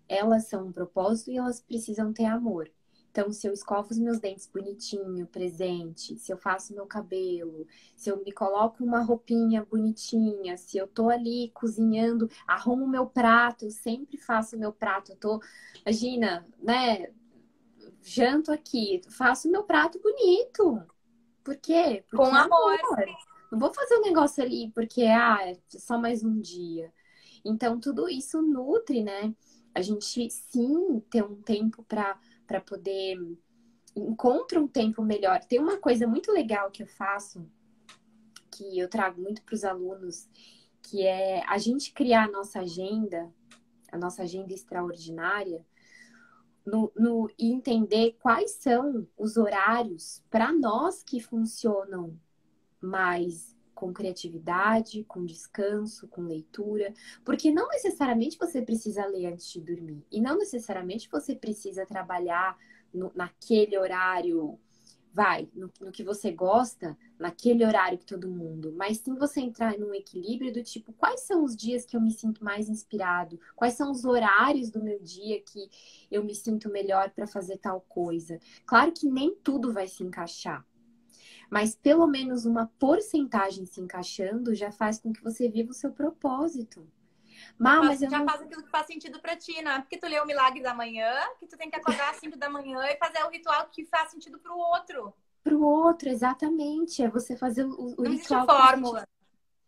[SPEAKER 2] elas são um propósito e elas precisam ter amor. Então, se eu escovo os meus dentes bonitinho, presente, se eu faço meu cabelo, se eu me coloco uma roupinha bonitinha, se eu tô ali cozinhando, arrumo meu prato, eu sempre faço meu prato. Imagina, né? Janto aqui, faço meu prato bonito. Por quê? Porque
[SPEAKER 1] Com
[SPEAKER 2] é amor.
[SPEAKER 1] amor.
[SPEAKER 2] Não vou fazer um negócio ali porque, é só mais um dia. Então, tudo isso nutre, né? A gente, sim, ter um tempo para poder... Encontra um tempo melhor. Tem uma coisa muito legal que eu faço, que eu trago muito para os alunos, que é a gente criar a nossa agenda extraordinária, e entender quais são os horários para nós que funcionam mais com criatividade, com descanso, com leitura, porque não necessariamente você precisa ler antes de dormir e não necessariamente você precisa trabalhar naquele horário, no que você gosta, naquele horário que todo mundo, mas sim você entrar num equilíbrio do tipo, quais são os dias que eu me sinto mais inspirado? Quais são os horários do meu dia que eu me sinto melhor para fazer tal coisa? Claro que nem tudo vai se encaixar, mas pelo menos uma porcentagem se encaixando já faz com que você viva o seu propósito. Mas eu
[SPEAKER 1] Já
[SPEAKER 2] não...
[SPEAKER 1] faz aquilo que faz sentido pra ti, não é porque tu lê o Milagre da Manhã que tu tem que acordar às 5 da manhã e fazer o ritual que faz sentido pro outro.
[SPEAKER 2] Pro outro, exatamente. É você fazer o
[SPEAKER 1] Não existe
[SPEAKER 2] ritual que faz sentido.
[SPEAKER 1] fórmula.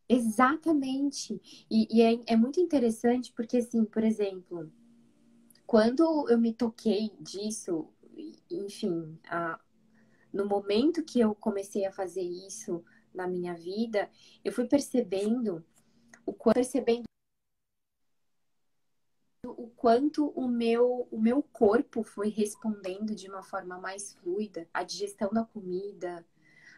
[SPEAKER 2] Exatamente. E é muito interessante porque, assim, por exemplo, quando eu me toquei disso, enfim, no momento que eu comecei a fazer isso na minha vida, eu fui percebendo o quanto o meu corpo foi respondendo de uma forma mais fluida, a digestão da comida,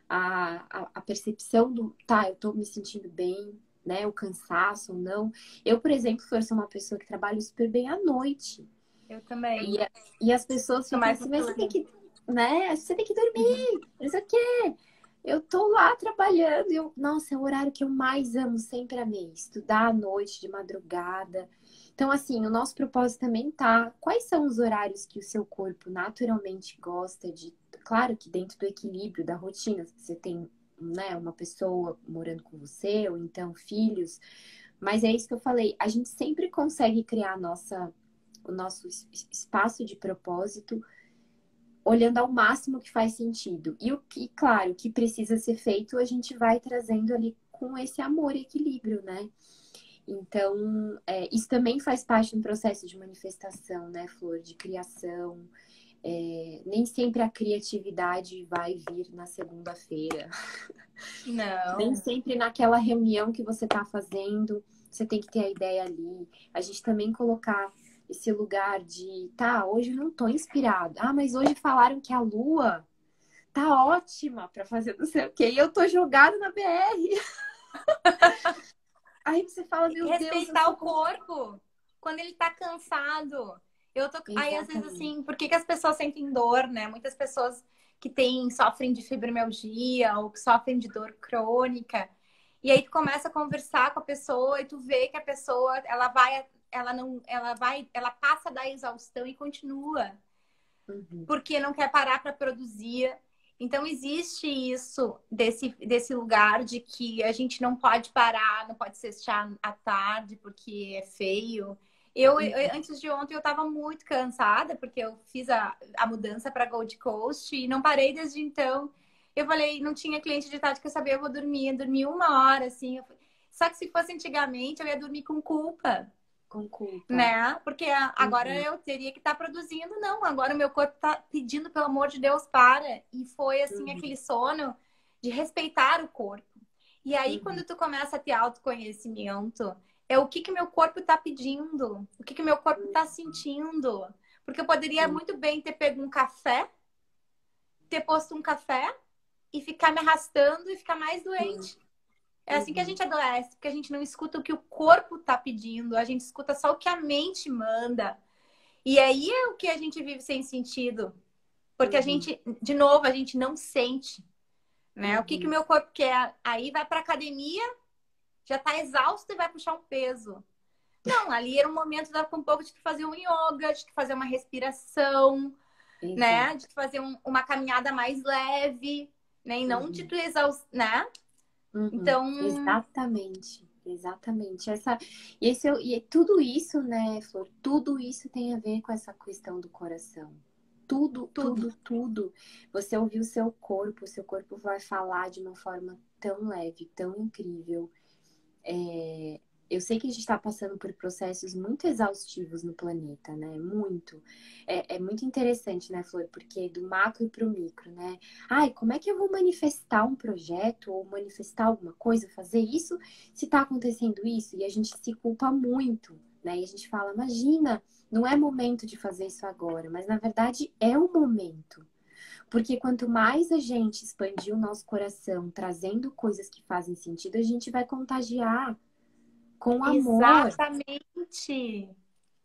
[SPEAKER 2] a percepção tá, eu tô me sentindo bem, né? O cansaço ou não. Eu, por exemplo, sou uma pessoa que trabalho super bem à noite.
[SPEAKER 1] Eu também.
[SPEAKER 2] E as pessoas
[SPEAKER 1] Sou
[SPEAKER 2] ficam
[SPEAKER 1] mais
[SPEAKER 2] assim, mas você tem
[SPEAKER 1] noturna.
[SPEAKER 2] que, né? Você tem que
[SPEAKER 1] Uhum.
[SPEAKER 2] dormir, não sei o quê. Eu tô lá trabalhando e nossa, é o horário que eu mais amo, sempre amei. Estudar à noite, de madrugada. Então, assim, o nosso propósito também tá. Quais são os horários que o seu corpo naturalmente gosta de. Claro que dentro do equilíbrio da rotina, você tem, né, uma pessoa morando com você, ou então filhos. Mas é isso que eu falei. A gente sempre consegue criar o nosso espaço de propósito olhando ao máximo que faz sentido. E o que, claro, o que precisa ser feito, a gente vai trazendo ali com esse amor e equilíbrio, né? Então, isso também faz parte do processo de manifestação, né, Flor? De criação. Nem sempre a criatividade vai vir na segunda-feira. Nem
[SPEAKER 1] Não.
[SPEAKER 2] sempre naquela reunião que você está fazendo, você tem que ter a ideia ali. A gente também colocar esse lugar de, tá, hoje eu não tô inspirado. Ah, mas hoje falaram que a lua tá ótima para fazer não sei o quê. E eu tô jogado na BR. Aí você fala,
[SPEAKER 1] E
[SPEAKER 2] meu Deus, eu
[SPEAKER 1] respeitar
[SPEAKER 2] sou...
[SPEAKER 1] o corpo quando ele tá cansado. Eu tô aí às vezes
[SPEAKER 2] Exatamente.
[SPEAKER 1] assim, por que que as pessoas sentem dor, né? Muitas pessoas que sofrem de fibromialgia ou que sofrem de dor crônica. E aí tu começa a conversar com a pessoa e tu vê que a pessoa, ela não, ela passa da exaustão e continua
[SPEAKER 2] Uhum.
[SPEAKER 1] porque não quer parar para produzir. Então, existe isso desse lugar de que a gente não pode parar, não pode cestar à tarde porque é feio. Antes de ontem, eu estava muito cansada porque eu fiz a mudança para Gold Coast e não parei desde então. Eu falei, não tinha cliente de tarde que eu sabia, eu vou dormir. Eu dormi 1 hora, assim. Só que se fosse antigamente, eu ia dormir com culpa,
[SPEAKER 2] Com culpa.
[SPEAKER 1] né? Porque agora
[SPEAKER 2] Uhum.
[SPEAKER 1] eu teria que estar produzindo, não. Agora o meu corpo está pedindo, pelo amor de Deus, para. E foi assim
[SPEAKER 2] Uhum.
[SPEAKER 1] aquele sono de respeitar o corpo. E aí,
[SPEAKER 2] Uhum.
[SPEAKER 1] quando tu começa a ter autoconhecimento, é o que que meu corpo está pedindo, o que que meu corpo está sentindo. Porque eu poderia
[SPEAKER 2] Uhum.
[SPEAKER 1] muito bem ter pego um café, ter posto um café e ficar me arrastando e ficar mais doente. É assim que a
[SPEAKER 2] Uhum.
[SPEAKER 1] gente adoece, porque a gente não escuta o que o corpo está pedindo, a gente escuta só o que a mente manda. E aí é o que a gente vive sem sentido. Porque a
[SPEAKER 2] Uhum.
[SPEAKER 1] gente, de novo, a gente não sente, né? O que que o
[SPEAKER 2] Uhum.
[SPEAKER 1] meu corpo quer? Aí vai pra academia já tá exausto e vai puxar um peso. Não, ali era um momento um pouco de tu fazer um yoga, de tu fazer uma respiração, né? De tu fazer uma caminhada mais leve, né? E não de tu exaustar, né? Então...
[SPEAKER 2] Exatamente. Exatamente. E tudo isso, né, Flor? Tudo isso tem a ver com essa questão do coração. Tudo. Você ouviu o seu corpo vai falar de uma forma tão leve, tão incrível. Eu sei que a gente está passando por processos muito exaustivos no planeta, né? Muito. É muito interessante, né, Flor? Porque do macro para o micro, né? Ai, como é que eu vou manifestar um projeto ou manifestar alguma coisa, fazer isso, se está acontecendo isso? E a gente se culpa muito, né? E a gente fala, imagina, não é momento de fazer isso agora, mas na verdade é o momento. Porque quanto mais a gente expandir o nosso coração, trazendo coisas que fazem sentido, a gente vai contagiar com amor.
[SPEAKER 1] Exatamente.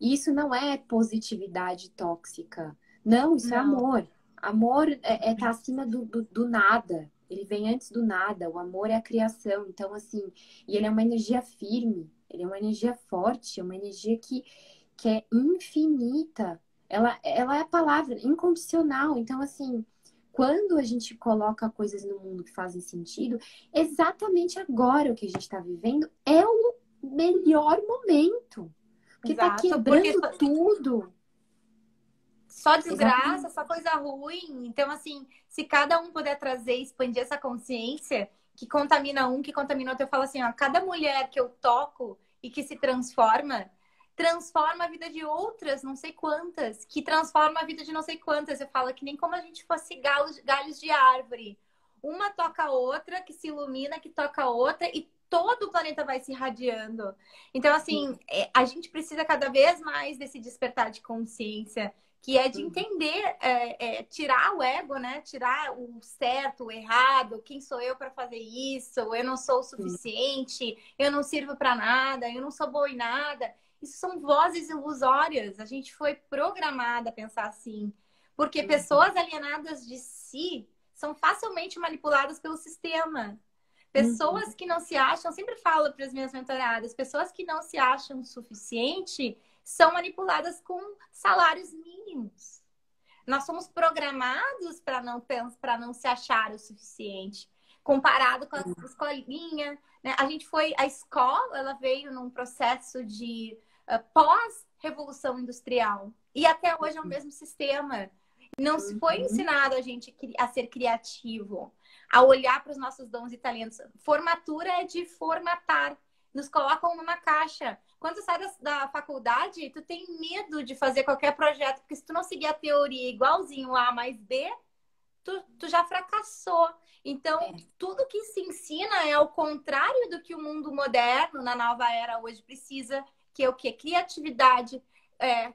[SPEAKER 2] Isso não é positividade tóxica. Não, isso é amor. Amor tá acima do nada. Ele vem antes do nada. O amor é a criação. Então, assim, e ele é uma energia firme. Ele é uma energia forte. É uma energia que é infinita. Ela é a palavra, incondicional. Então, assim, quando a gente coloca coisas no mundo que fazem sentido, exatamente agora o que a gente está vivendo é o melhor momento. Porque tá quebrando tudo.
[SPEAKER 1] Só desgraça, só coisa ruim. Então, assim, se cada um puder trazer e expandir essa consciência, que contamina um, que contamina outro, eu falo assim, ó, cada mulher que eu toco e que se transforma a vida de outras, não sei quantas, que transforma a vida de não sei quantas. Eu falo que nem como a gente fosse galhos de árvore. Uma toca a outra, que se ilumina, que toca a outra, e todo o planeta vai se irradiando. Então, assim, a gente precisa cada vez mais desse despertar de consciência, que é de entender, tirar o ego, né? Tirar o certo, o errado, quem sou eu para fazer isso, eu não sou o suficiente, eu não sirvo para nada, eu não sou boa em nada. Isso são vozes ilusórias. A gente foi programada a pensar assim. Porque pessoas alienadas de si são facilmente manipuladas pelo sistema. Pessoas que não se acham, sempre falo para as minhas mentoradas, pessoas que não se acham o suficiente são manipuladas com salários mínimos. Nós somos programados para não se achar o suficiente. Comparado com a escolinha, né? A escola, ela veio num processo de pós-revolução industrial. E até hoje é o mesmo sistema. Não se foi ensinado a gente a ser criativo, a olhar para os nossos dons e talentos. Formatura é de formatar. Nos colocam numa caixa. Quando tu sai da faculdade, tu tem medo de fazer qualquer projeto, porque se tu não seguir a teoria igualzinho A mais B, tu já fracassou. Então, tudo que se ensina é ao contrário do que o mundo moderno, na nova era hoje, precisa, que é o quê? Criatividade,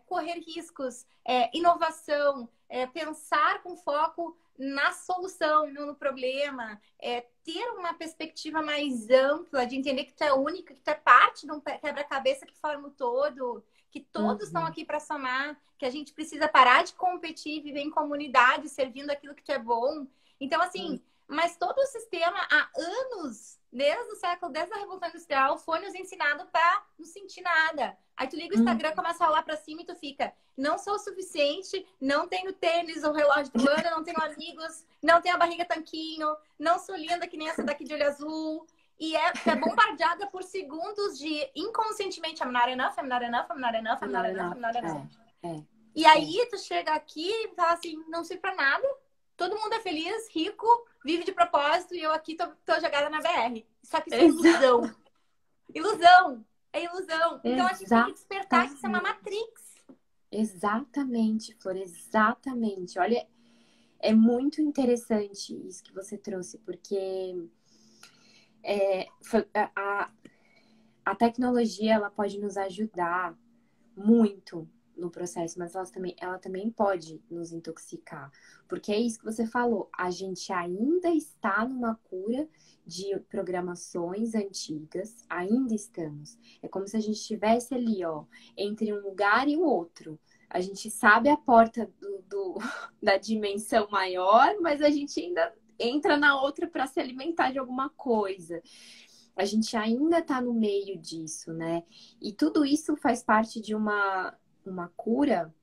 [SPEAKER 1] correr riscos, inovação, pensar com foco na solução, não no problema, ter uma perspectiva mais ampla, de entender que tu é única, que tu é parte de um quebra-cabeça que forma o todo, que todos estão aqui para somar, que a gente precisa parar de competir, viver em comunidade, servindo aquilo que tu é bom. Então, assim, mas todo o sistema, há anos, desde a Revolução Industrial, foi nos ensinado para não sentir nada. Aí tu liga o Instagram, começa a rolar pra cima e tu fica, não sou o suficiente, não tenho tênis ou relógio do ano, não tenho amigos, não tenho a barriga tanquinho, não sou linda que nem essa daqui de olho azul. E é bombardeada por segundos de inconscientemente I'm not enough, I'm not enough, I'm not enough, I'm not enough, I'm not enough. E aí tu chega aqui e fala assim, não sirvo pra nada, todo mundo é feliz, rico, vive de propósito e eu aqui tô jogada na BR. Só que isso é ilusão. Ilusão! É ilusão. Então a gente tem que despertar que isso é uma matrix.
[SPEAKER 2] Exatamente, Flor, exatamente. Olha, é muito interessante isso que você trouxe, porque a tecnologia ela pode nos ajudar muito no processo, mas ela também pode nos intoxicar. Porque é isso que você falou, a gente ainda está numa cura de programações antigas, ainda estamos. É como se a gente estivesse ali, ó, entre um lugar e o outro. A gente sabe a porta da dimensão maior, mas a gente ainda entra na outra para se alimentar de alguma coisa. a gente ainda está no meio disso, né? E tudo isso faz parte de uma cura.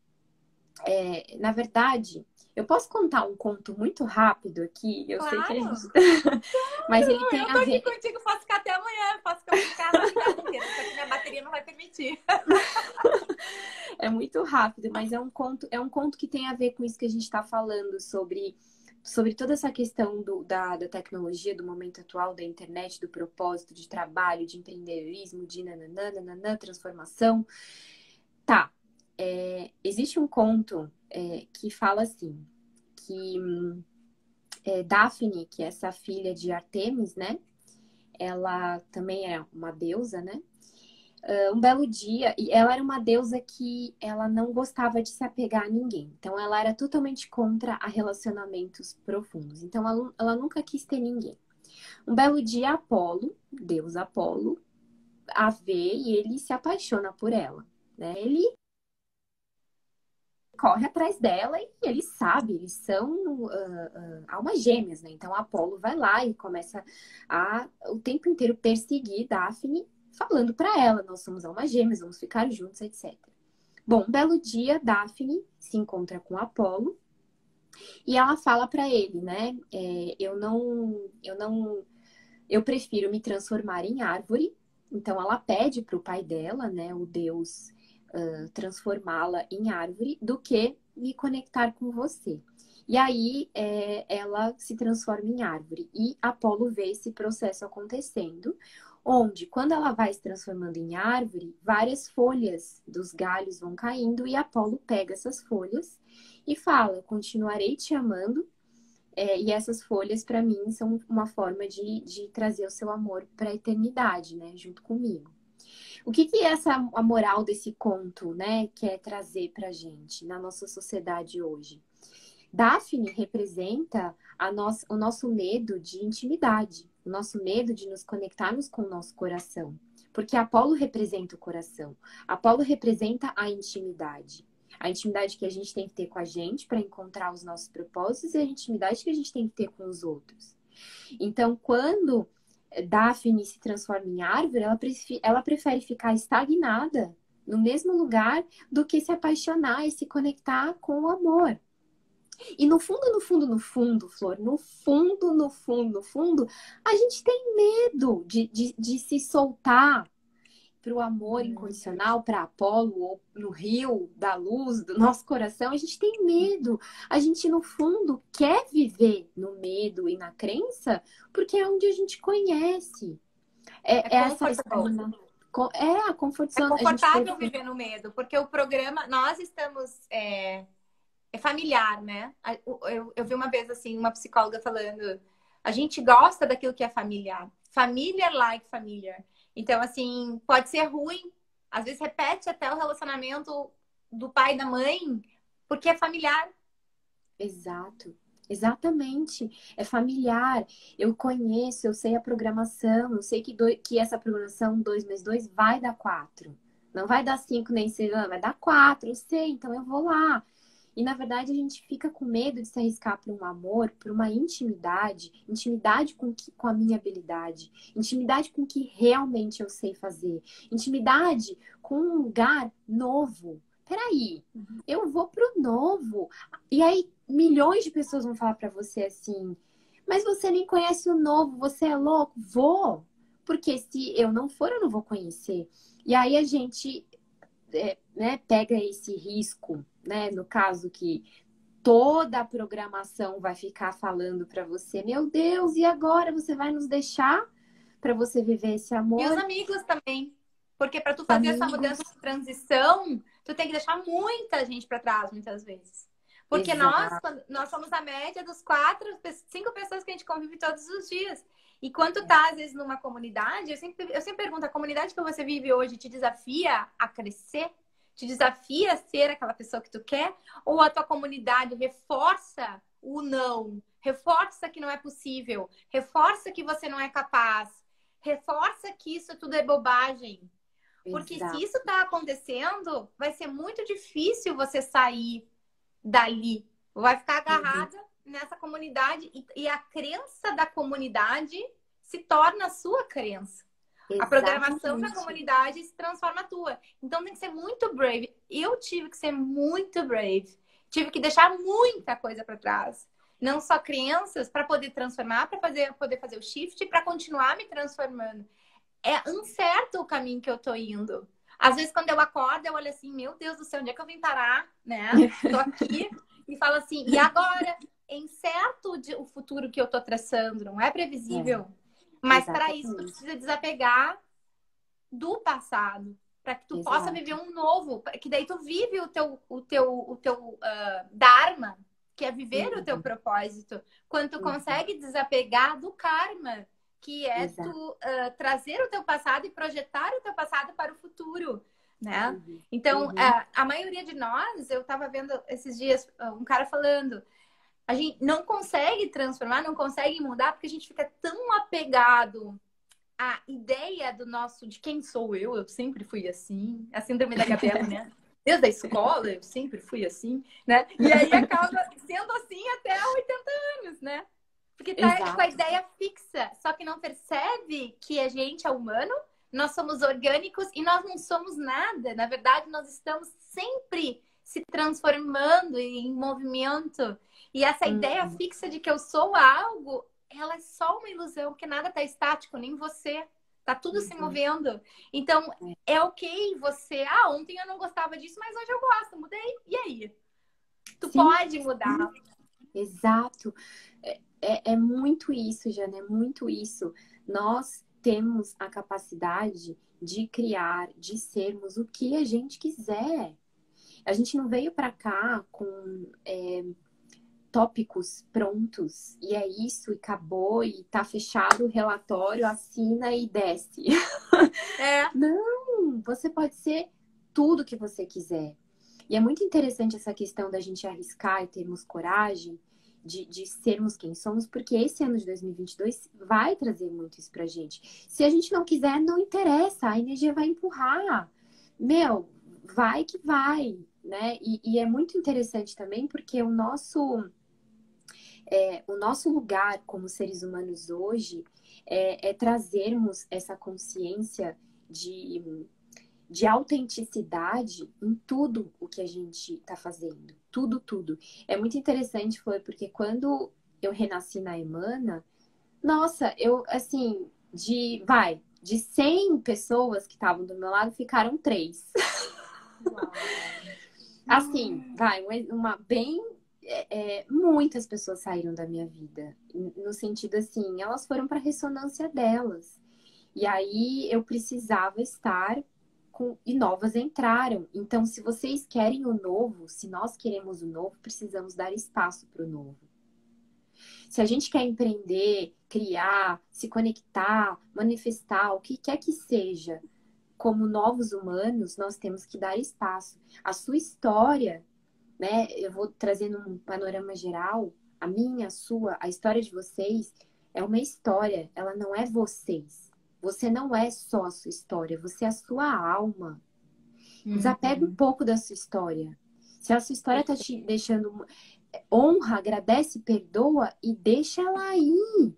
[SPEAKER 2] Na verdade, eu posso contar um conto muito rápido aqui, eu sei que a gente...
[SPEAKER 1] Claro!
[SPEAKER 2] Mas ele tem
[SPEAKER 1] Eu
[SPEAKER 2] a
[SPEAKER 1] tô aqui
[SPEAKER 2] ver...
[SPEAKER 1] contigo, posso ficar até amanhã, posso ficar a madrugada inteira, só que minha bateria não vai permitir.
[SPEAKER 2] É muito rápido, mas é um conto que tem a ver com isso que a gente está falando sobre toda essa questão da tecnologia, do momento atual, da internet, do propósito, de trabalho, de empreendedorismo, de nananã, transformação. Tá, existe um conto que fala assim, que Daphne, que é essa filha de Artemis, né? Ela também é uma deusa, né? Um belo dia, e ela era uma deusa que ela não gostava de se apegar a ninguém. Então, ela era totalmente contra a relacionamentos profundos. Então, ela nunca quis ter ninguém. Um belo dia, Apolo, deus Apolo, a vê e ele se apaixona por ela, né? Ele corre atrás dela e ele sabe, eles são almas gêmeas, né? Então, Apolo vai lá e começa o tempo inteiro perseguir Daphne, falando para ela, nós somos almas gêmeas, vamos ficar juntos, etc. Bom, um belo dia, Daphne se encontra com Apolo e ela fala para ele, né? Eu prefiro me transformar em árvore. Então, ela pede para o pai dela, né, o Deus, transformá-la em árvore, do que me conectar com você. E aí, ela se transforma em árvore. E Apolo vê esse processo acontecendo, onde, quando ela vai se transformando em árvore, várias folhas dos galhos vão caindo e Apolo pega essas folhas e fala: continuarei te amando. E essas folhas, para mim, são uma forma de trazer o seu amor para a eternidade, né? Junto comigo. O que é a moral desse conto, né? Quer trazer para gente na nossa sociedade hoje? Daphne representa o nosso medo de intimidade, o nosso medo de nos conectarmos com o nosso coração. Porque Apolo representa o coração. Apolo representa a intimidade. A intimidade que a gente tem que ter com a gente para encontrar os nossos propósitos e a intimidade que a gente tem que ter com os outros. Então, quando Daphne se transforma em árvore, ela prefere ficar estagnada no mesmo lugar do que se apaixonar e se conectar com o amor. E no fundo, no fundo, no fundo, Flor, no fundo, no fundo, no fundo, a gente tem medo de se soltar para o amor incondicional, para Apolo, ou no rio da luz do nosso coração. A gente tem medo. A gente, no fundo, quer viver no medo e na crença, porque é onde a gente conhece. Essa história. A comfort
[SPEAKER 1] É
[SPEAKER 2] zone.
[SPEAKER 1] confortável viver no medo, porque o programa, nós estamos. É familiar, né? Eu vi uma vez assim, uma psicóloga falando, a gente gosta daquilo que é familiar. Familiar like familiar. Então, assim, pode ser ruim. Às vezes repete até o relacionamento do pai e da mãe, porque é familiar.
[SPEAKER 2] Exato. Exatamente. É familiar. Eu conheço, eu sei a programação, eu sei que essa programação 2 mais 2 vai dar 4. Não vai dar 5 nem 6, vai dar 4. Eu sei, então eu vou lá. E, na verdade, a gente fica com medo de se arriscar por um amor, por uma intimidade com a minha habilidade, intimidade com o que realmente eu sei fazer, intimidade com um lugar novo. Peraí, eu vou pro novo. E aí, milhões de pessoas vão falar pra você assim, mas você nem conhece o novo, você é louco? Vou! Porque se eu não for, eu não vou conhecer. E aí a gente né, pega esse risco, né? No caso que toda a programação vai ficar falando para você, meu Deus, e agora você vai nos deixar para você viver esse
[SPEAKER 1] E os
[SPEAKER 2] amor?
[SPEAKER 1] amigos também. Porque para tu fazer essa
[SPEAKER 2] Amigos.
[SPEAKER 1] mudança de transição, tu tem que deixar muita gente para trás, muitas vezes. Porque
[SPEAKER 2] Exato.
[SPEAKER 1] nós somos a média dos 5 pessoas que a gente convive todos os dias. E quando tu tá, às vezes, numa comunidade, eu sempre pergunto, a comunidade que você vive hoje te desafia a crescer? Te desafia a ser aquela pessoa que tu quer? Ou a tua comunidade reforça o não? Reforça que não é possível? Reforça que você não é capaz? Reforça que isso tudo é bobagem? Porque se
[SPEAKER 2] Exato.
[SPEAKER 1] isso tá acontecendo, vai ser muito difícil você sair dali. Vai ficar agarrada nessa comunidade e a crença da comunidade se torna a sua crença. A programação da
[SPEAKER 2] Exatamente.
[SPEAKER 1] comunidade se transforma a tua. Então tem que ser muito brave. Eu tive que ser muito brave. Tive que deixar muita coisa para trás. Não só crenças, para poder transformar, para poder fazer o shift e para continuar me transformando. É incerto o caminho que eu tô indo. Às vezes, quando eu acordo, eu olho assim, meu Deus do céu, onde é que eu vim parar, né? Tô aqui e falo assim, e agora? É incerto o futuro que eu tô traçando, não é previsível. Mas para isso, tu
[SPEAKER 2] Exatamente.
[SPEAKER 1] precisa desapegar do passado, para que tu possa viver
[SPEAKER 2] Exato.
[SPEAKER 1] um novo, que daí tu vive o teu Dharma, que é viver o teu
[SPEAKER 2] Uhum.
[SPEAKER 1] propósito, quando tu
[SPEAKER 2] Uhum.
[SPEAKER 1] consegue desapegar do karma, que é
[SPEAKER 2] Exato.
[SPEAKER 1] tu trazer o teu passado e projetar o teu passado para o futuro, né?
[SPEAKER 2] Uhum.
[SPEAKER 1] Então,
[SPEAKER 2] Uhum.
[SPEAKER 1] a maioria de nós, eu estava vendo esses dias um cara falando, a gente não consegue transformar, não consegue mudar, porque a gente fica tão apegado a ideia do nosso, de quem sou eu sempre fui assim, a síndrome da Gabriela, né? Desde a escola, eu sempre fui assim, né? E aí acaba sendo assim até 80 anos, né? Porque tá com a
[SPEAKER 2] Exato.
[SPEAKER 1] ideia fixa, só que não percebe que a gente é humano, nós somos orgânicos e nós não somos nada. Na verdade, nós estamos sempre se transformando e em movimento. E essa ideia
[SPEAKER 2] Uhum.
[SPEAKER 1] fixa de que eu sou algo, ela é só uma ilusão, porque nada está estático, nem você. Tá tudo se
[SPEAKER 2] Uhum.
[SPEAKER 1] movendo. Então,
[SPEAKER 2] É.
[SPEAKER 1] é ok você. Ontem eu não gostava disso, mas hoje eu gosto. Mudei. E aí? Tu
[SPEAKER 2] Sim,
[SPEAKER 1] pode mudar.
[SPEAKER 2] exato. É muito isso, Jana, é muito isso. Nós temos a capacidade de criar, de sermos o que a gente quiser. A gente não veio para cá com tópicos prontos e é isso e acabou e tá fechado o relatório, assina e desce.
[SPEAKER 1] É.
[SPEAKER 2] Não, você pode ser tudo que você quiser. E é muito interessante essa questão da gente arriscar e termos coragem de sermos quem somos, porque esse ano de 2022 vai trazer muito isso pra gente. Se a gente não quiser, não interessa, a energia vai empurrar. Meu, vai que vai, né? E é muito interessante também porque o nosso lugar como seres humanos hoje é trazermos essa consciência de autenticidade em tudo o que a gente está fazendo. Tudo, tudo. É muito interessante, foi porque quando eu renasci na Emana, nossa, eu, assim, de 100 pessoas que estavam do meu lado, ficaram 3.
[SPEAKER 1] Uau.
[SPEAKER 2] Assim, uma bem. Muitas pessoas saíram da minha vida. No sentido assim, elas foram para a ressonância delas. E aí eu precisava estar e novas entraram. Então, se vocês querem o novo, se nós queremos o novo, precisamos dar espaço para o novo. Se a gente quer empreender, criar, se conectar, manifestar, o que quer que seja, como novos humanos, nós temos que dar espaço. A sua história, né? Eu vou trazendo um panorama geral, a minha, a sua, a história de vocês é uma história, ela não é vocês. Você não é só a sua história, você é a sua alma. Desapega um
[SPEAKER 1] Uhum.
[SPEAKER 2] pouco da sua história. Se a sua história tá te deixando, honra, agradece, perdoa e deixa ela aí.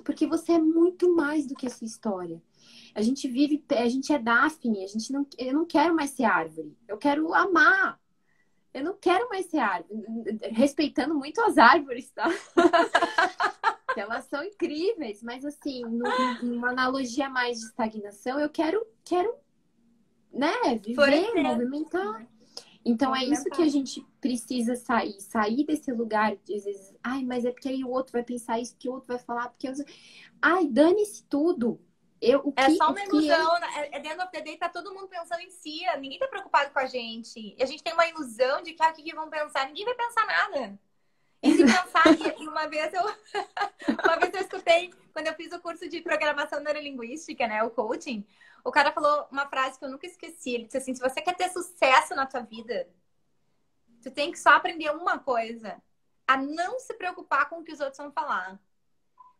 [SPEAKER 2] Porque você é muito mais do que a sua história. A gente vive, a gente é Daphne, eu não quero mais ser árvore. Eu quero amar. Eu não quero mais ser árvore. Respeitando muito as árvores, tá? Que elas são incríveis, mas assim, numa analogia mais de estagnação, eu quero, né, viver,
[SPEAKER 1] Florescer.
[SPEAKER 2] movimentar. Então é isso que
[SPEAKER 1] Movimentar.
[SPEAKER 2] a gente precisa sair desse lugar de às vezes, ai, mas é porque aí o outro vai pensar isso, que o outro vai falar, porque ai, dane-se tudo.
[SPEAKER 1] É só
[SPEAKER 2] O
[SPEAKER 1] uma
[SPEAKER 2] que eu
[SPEAKER 1] ilusão. É dentro of the day, tá todo mundo pensando em si. Ninguém tá preocupado com a gente. E a gente tem uma ilusão de que o que vão pensar? Ninguém vai pensar nada. E se pensar, e uma vez eu escutei, quando eu fiz o curso de programação neurolinguística, né, o coaching, o cara falou uma frase que eu nunca esqueci. Ele disse assim: se você quer ter sucesso na tua vida, tu tem que só aprender uma coisa, a não se preocupar com o que os outros vão falar.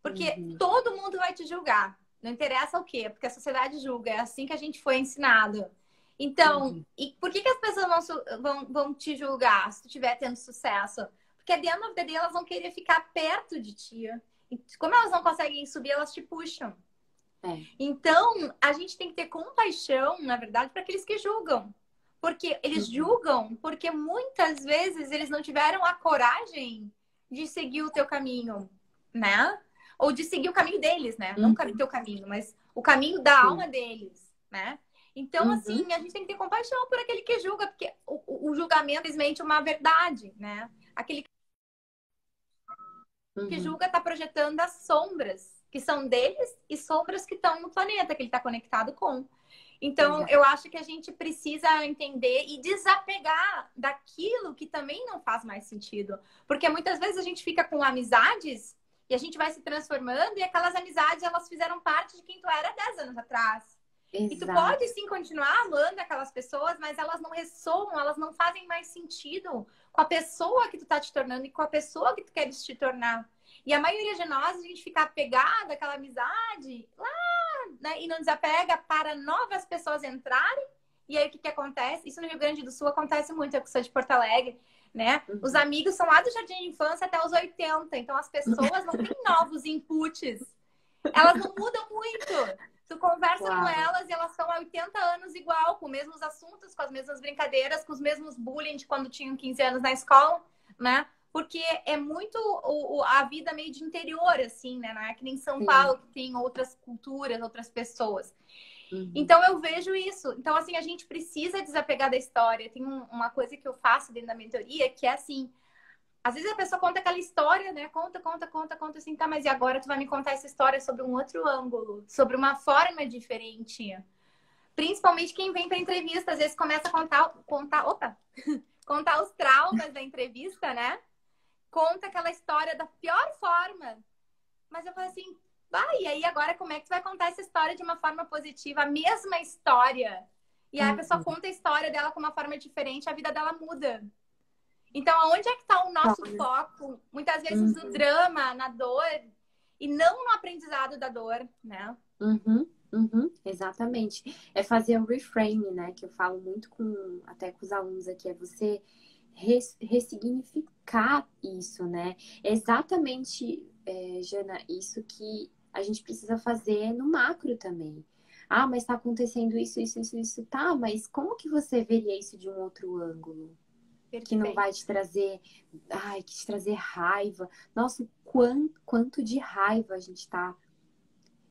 [SPEAKER 1] Porque
[SPEAKER 2] Uhum,
[SPEAKER 1] todo mundo vai te julgar. Não interessa o quê, porque a sociedade julga. É assim que a gente foi ensinado. Então,
[SPEAKER 2] uhum,
[SPEAKER 1] e por que as pessoas vão te julgar se tu estiver tendo sucesso? Porque at the end of the day, elas vão querer ficar perto de ti. E como elas não conseguem subir, elas te puxam. Então, a gente tem que ter compaixão, na verdade, para aqueles que julgam. Porque eles julgam porque muitas vezes eles não tiveram a coragem de seguir o teu caminho, né? Ou de seguir o caminho deles, né? Não o teu caminho, mas o caminho da alma deles, né? Então, assim, a gente tem que ter compaixão por aquele que julga, porque o julgamento é simplesmente uma verdade, né? Aquele que julga está projetando as sombras que são deles e sombras que estão no planeta, que ele está conectado com. Então, eu acho que a gente precisa entender e desapegar daquilo que também não faz mais sentido. Porque muitas vezes a gente fica com amizades e a gente vai se transformando e aquelas amizades, elas fizeram parte de quem tu era 10 anos atrás. Exato. E tu pode sim continuar amando aquelas pessoas, mas elas não ressoam, elas não fazem mais sentido com a pessoa que tu tá te tornando e com a pessoa que tu queres te tornar. E a maioria de nós, a gente fica apegada àquela amizade lá, né? E não desapega para novas pessoas entrarem. E aí, o que que acontece? Isso no Rio Grande do Sul acontece muito, eu que sou de Porto Alegre, né? Os amigos são lá do jardim de infância até os 80. Então, as pessoas não têm novos inputs. Elas não mudam muito. Tu conversa com elas e elas estão há 80 anos igual, com os mesmos assuntos, com as mesmas brincadeiras, com os mesmos bullying de quando tinham 15 anos na escola, né? Porque é muito a vida meio de interior, assim, né? Não é que nem São Paulo, que tem outras culturas, outras pessoas. Então, eu vejo isso. Então, assim, a gente precisa desapegar da história. Tem uma coisa que eu faço dentro da mentoria, que é assim... Às vezes a pessoa conta aquela história, né? Conta assim, tá, mas e agora tu vai me contar essa história sobre um outro ângulo, sobre uma forma diferente. Principalmente quem vem para entrevista, às vezes começa a contar os traumas da entrevista, né? Conta aquela história da pior forma. Mas eu falo assim, vai, e aí agora como é que tu vai contar essa história de uma forma positiva? A mesma história. E aí a pessoa conta a história dela com uma forma diferente, a vida dela muda. Então, aonde é que está o nosso foco? Muitas vezes no drama, na dor, e não no aprendizado da dor, né?
[SPEAKER 2] Exatamente. É fazer o reframe, né? Que eu falo muito até com os alunos aqui, é você ressignificar isso, né? É exatamente, Jana, isso que a gente precisa fazer no macro também. Ah, mas está acontecendo isso. Tá, mas como que você veria isso de um outro ângulo? Perfeito. Que não vai te trazer, que te trazer raiva. Nossa, quanto de raiva a gente tá.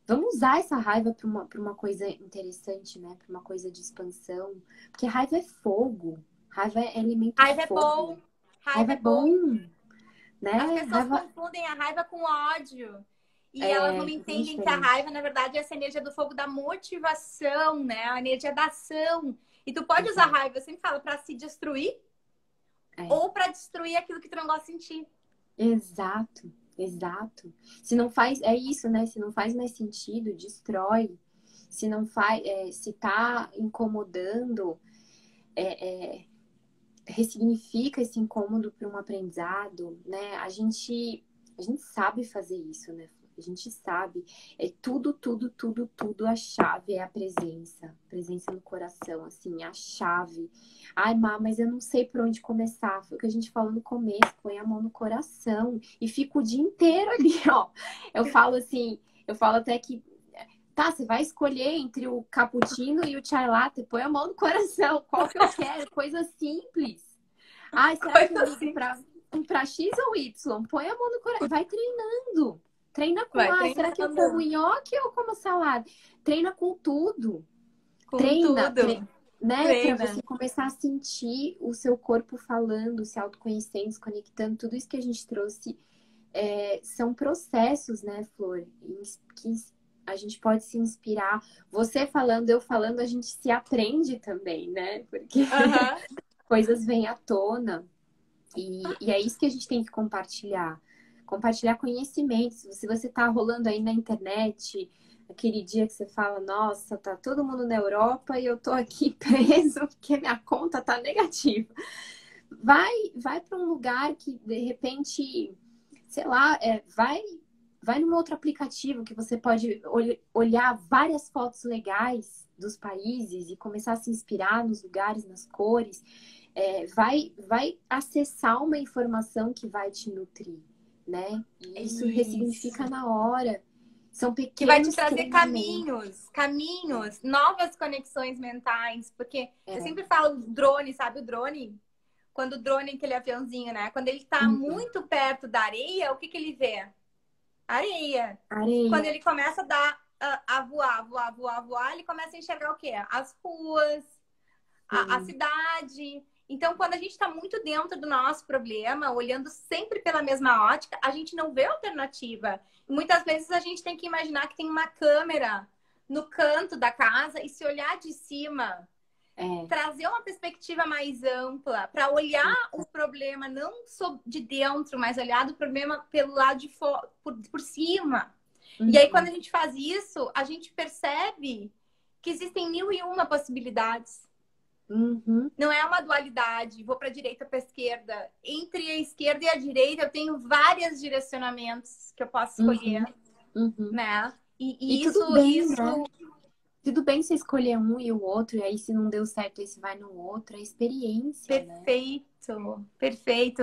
[SPEAKER 2] Vamos usar essa raiva para uma coisa interessante, né? Para uma coisa de expansão. Porque raiva é fogo. Raiva é elemento
[SPEAKER 1] raiva
[SPEAKER 2] de fogo.
[SPEAKER 1] É bom.
[SPEAKER 2] Raiva é bom. Né?
[SPEAKER 1] As pessoas confundem a raiva com ódio. E elas não entendem que a raiva, na verdade, é essa energia do fogo da motivação, né? A energia da ação. E tu pode usar a raiva, eu sempre falo, para se destruir. Ou para destruir aquilo que tu não gosta de sentir.
[SPEAKER 2] Exato. Se não faz, é isso, né? Se não faz mais sentido, destrói. Se não faz, se tá incomodando, ressignifica esse incômodo para um aprendizado, né? A gente sabe fazer isso, né? A gente sabe, tudo a chave é a presença no coração, assim, a chave. Ai, mas eu não sei por onde começar. Foi o que a gente falou no começo, põe a mão no coração e fica o dia inteiro ali, ó. Eu falo até que, tá, você vai escolher entre o cappuccino e o chai latte, põe a mão no coração, qual que eu quero? Coisa simples. Ai, será que eu ligo pra X ou Y? Põe a mão no coração, vai treinando. Treina com será que eu como nhoque ou como salada? Treina com tudo. Treina. Né? Para você começar a sentir o seu corpo falando, se autoconhecendo, se conectando. Tudo isso que a gente trouxe são processos, né, Flor? Que a gente pode se inspirar. Você falando, eu falando, a gente se aprende também, né? Porque coisas vêm à tona. E é isso que a gente tem que compartilhar. Compartilhar conhecimentos. Se você tá rolando aí na internet, aquele dia que você fala, nossa, tá todo mundo na Europa e eu tô aqui preso porque minha conta tá negativa. Vai para um lugar que, de repente, sei lá, vai num outro aplicativo que você pode olhar várias fotos legais dos países e começar a se inspirar nos lugares, nas cores. vai acessar uma informação que vai te nutrir, né? E isso ressignifica na hora. São pequenos
[SPEAKER 1] que vai te trazer
[SPEAKER 2] treinamentos.
[SPEAKER 1] caminhos, novas conexões mentais. Porque eu sempre falo drone, sabe o drone? Quando o drone, aquele aviãozinho, né? Quando ele tá muito perto da areia, o que que ele vê? Areia. Quando ele começa a voar, ele começa a enxergar o quê? As ruas, a cidade. Então, quando a gente está muito dentro do nosso problema, olhando sempre pela mesma ótica, a gente não vê alternativa. E muitas vezes a gente tem que imaginar que tem uma câmera no canto da casa e se olhar de cima, trazer uma perspectiva mais ampla para olhar o problema não de dentro, mas olhar do problema pelo lado de fora, por cima. E aí, quando a gente faz isso, a gente percebe que existem 1001 possibilidades. Não é uma dualidade, vou para a direita, para a esquerda. Entre a esquerda e a direita, eu tenho vários direcionamentos que eu posso escolher, né? E
[SPEAKER 2] tudo bem,
[SPEAKER 1] isso...
[SPEAKER 2] né? Tudo bem você escolher um e o outro, e aí se não deu certo, aí você vai no outro. É experiência,
[SPEAKER 1] Perfeito, né? Perfeito.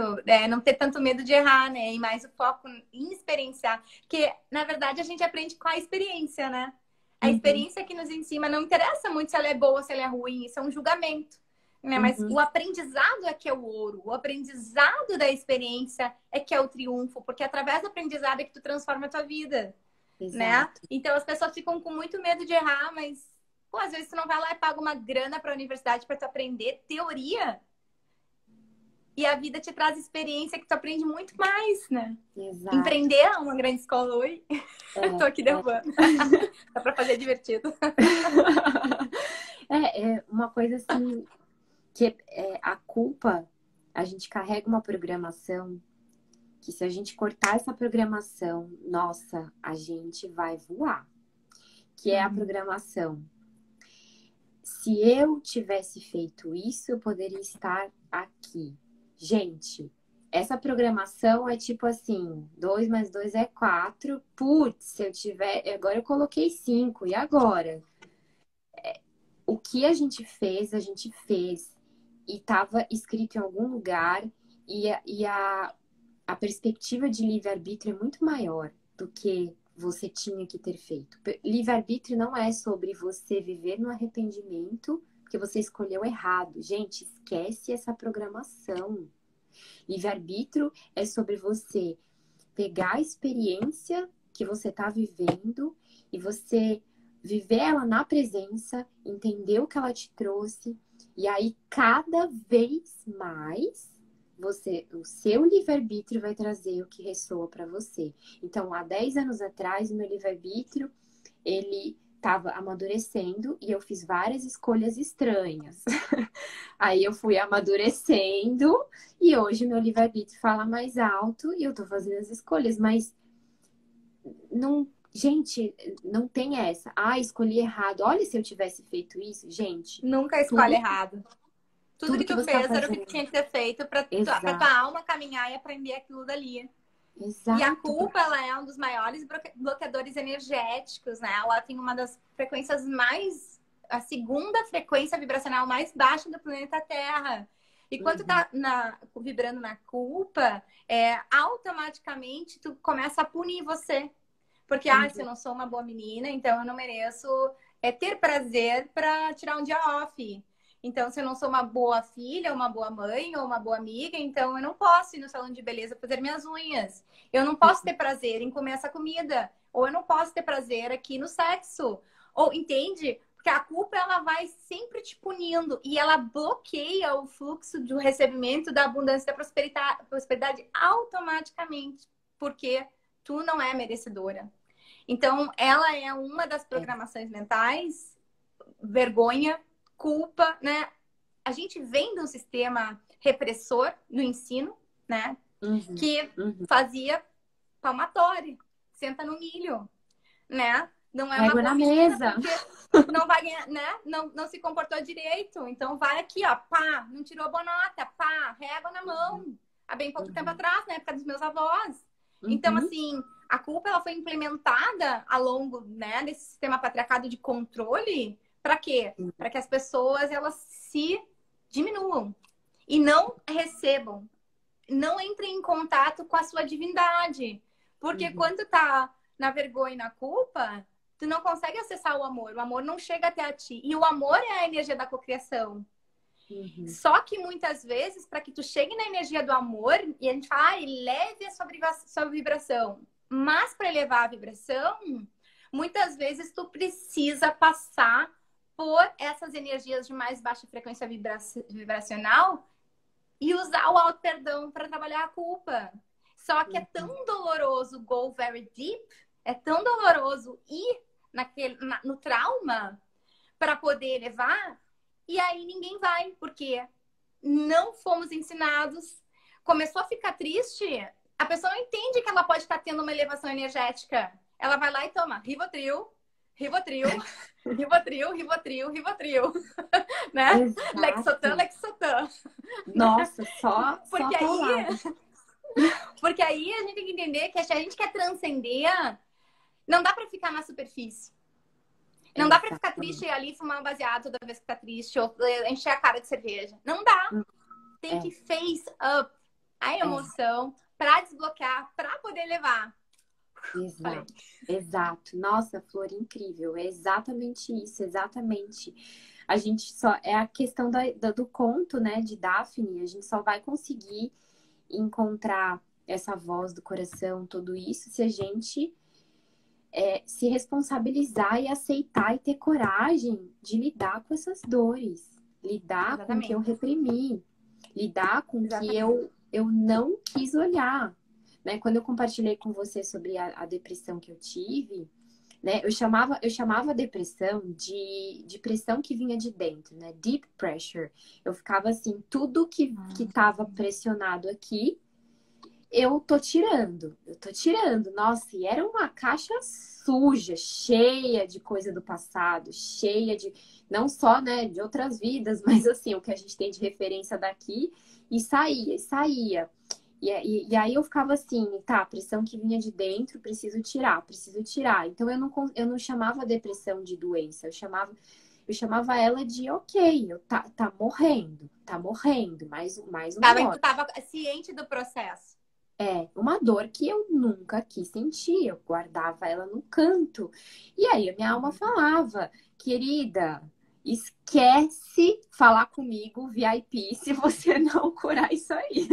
[SPEAKER 1] Não ter tanto medo de errar, né? E mais o foco em experienciar. Porque, na verdade, a gente aprende com a experiência, né? A experiência que nos ensina não interessa muito se ela é boa ou se ela é ruim, isso é um julgamento. Né? Mas o aprendizado é que é o ouro. O aprendizado da experiência é que é o triunfo, porque através do aprendizado é que tu transforma a tua vida. Né? Então as pessoas ficam com muito medo de errar, mas pô, às vezes tu não vai lá e paga uma grana para a universidade para tu aprender teoria. E a vida te traz experiência que tu aprende muito mais, né?
[SPEAKER 2] Exato.
[SPEAKER 1] Empreender é uma grande escola. Oi, tô aqui derrubando. Dá pra fazer divertido.
[SPEAKER 2] Uma coisa assim, que a culpa, a gente carrega uma programação que se a gente cortar essa programação, nossa, a gente vai voar. Que é a programação. Se eu tivesse feito isso, eu poderia estar aqui. Gente, essa programação é tipo assim, 2 mais 2 é 4. Putz, se eu tiver... Agora eu coloquei 5. E agora? O que a gente fez e estava escrito em algum lugar e a perspectiva de livre-arbítrio é muito maior do que você tinha que ter feito. Livre-arbítrio não é sobre você viver no arrependimento porque você escolheu errado. Gente, esquece essa programação. Livre-arbítrio é sobre você pegar a experiência que você está vivendo e você viver ela na presença, entender o que ela te trouxe, e aí cada vez mais o seu livre-arbítrio vai trazer o que ressoa para você. Então, há 10 anos atrás, o meu livre-arbítrio, ele estava amadurecendo e eu fiz várias escolhas estranhas. Aí eu fui amadurecendo e hoje meu livre-arbítrio fala mais alto e eu tô fazendo as escolhas, mas não, gente, não tem essa. Escolhi errado. Olha, se eu tivesse feito isso, gente.
[SPEAKER 1] Nunca escolhe errado. Tudo que tu
[SPEAKER 2] você
[SPEAKER 1] fez
[SPEAKER 2] tá
[SPEAKER 1] era o que tinha que ser feito pra tua alma caminhar e aprender aquilo dali.
[SPEAKER 2] Exato.
[SPEAKER 1] E a culpa, ela é um dos maiores bloqueadores energéticos, né? Ela tem uma das frequências mais... A segunda frequência vibracional mais baixa do planeta Terra. E quando tu tá vibrando na culpa, automaticamente tu começa a punir você. Porque, se eu não sou uma boa menina, então eu não mereço ter prazer pra tirar um dia off. Então, se eu não sou uma boa filha, uma boa mãe ou uma boa amiga, então eu não posso ir no salão de beleza fazer minhas unhas. Eu não posso ter prazer em comer essa comida. Ou eu não posso ter prazer aqui no sexo. Ou, entende? Porque a culpa, ela vai sempre te punindo. E ela bloqueia o fluxo do recebimento da abundância e da prosperidade automaticamente. Porque tu não é merecedora. Então, ela é uma das programações mentais. Vergonha, culpa, né? A gente vem de um sistema repressor no ensino, né? Que fazia palmatória, senta no milho, né? Não é uma boa menina porque não vai ganhar, né? Não se comportou direito. Então vai aqui, ó, pá, não tirou boa nota, pá, régua na mão. Há bem pouco tempo atrás, na época dos meus avós. Então, assim, a culpa ela foi implementada ao longo, né, desse sistema patriarcado de controle. Para quê? Para que as pessoas elas se diminuam. e não recebam. Não entrem em contato com a sua divindade. Porque quando tá na vergonha e na culpa, tu não consegue acessar o amor. O amor não chega até a ti. E o amor é a energia da cocriação. Só que muitas vezes, para que tu chegue na energia do amor, e a gente fala, eleve a sua vibração. Mas para elevar a vibração, muitas vezes tu precisa passar por essas energias de mais baixa frequência vibracional e usar o auto-perdão para trabalhar a culpa. Só que é tão doloroso go very deep, é tão doloroso ir no trauma para poder elevar, e aí ninguém vai, porque não fomos ensinados. Começou a ficar triste, a pessoa não entende que ela pode estar tendo uma elevação energética. Ela vai lá e toma Rivotril, Rivotril, Rivotril, Rivotril, Rivotril, né?
[SPEAKER 2] Exato.
[SPEAKER 1] Lexotan, Lexotan.
[SPEAKER 2] Nossa, só
[SPEAKER 1] porque
[SPEAKER 2] só
[SPEAKER 1] porque aí a gente tem que entender que se a gente quer transcender, não dá para ficar na superfície. Não dá pra ficar triste e ali fumar um baseado toda vez que tá triste ou encher a cara de cerveja. Não dá. Tem que face up a emoção pra desbloquear, pra poder levar.
[SPEAKER 2] Exato. Exato. Nossa, Flor, incrível. É exatamente isso, exatamente. A gente só... É a questão do conto, né, de Daphne. A gente só vai conseguir encontrar essa voz do coração, tudo isso, se a gente... se responsabilizar e aceitar e ter coragem de lidar com essas dores. Lidar com o que eu reprimi. Lidar com o que eu não quis olhar. Né? Quando eu compartilhei com você sobre a depressão que eu tive, né? Eu chamava a depressão de pressão que vinha de dentro, né? Deep pressure. Eu ficava assim, tudo que estava pressionado aqui, eu tô tirando. Nossa, e era uma caixa suja, cheia de coisa do passado, cheia de, não só, né, de outras vidas, mas assim, o que a gente tem de referência daqui, e saía. E aí eu ficava assim, tá, pressão que vinha de dentro, preciso tirar. Então eu não chamava a depressão de doença, eu chamava ela de ok, tá morrendo, mais uma
[SPEAKER 1] Tu
[SPEAKER 2] hora.
[SPEAKER 1] tava ciente do processo.
[SPEAKER 2] Uma dor que eu nunca quis sentir, eu guardava ela no canto. E aí a minha alma falava, querida, esquece falar comigo VIP se você não curar isso aí.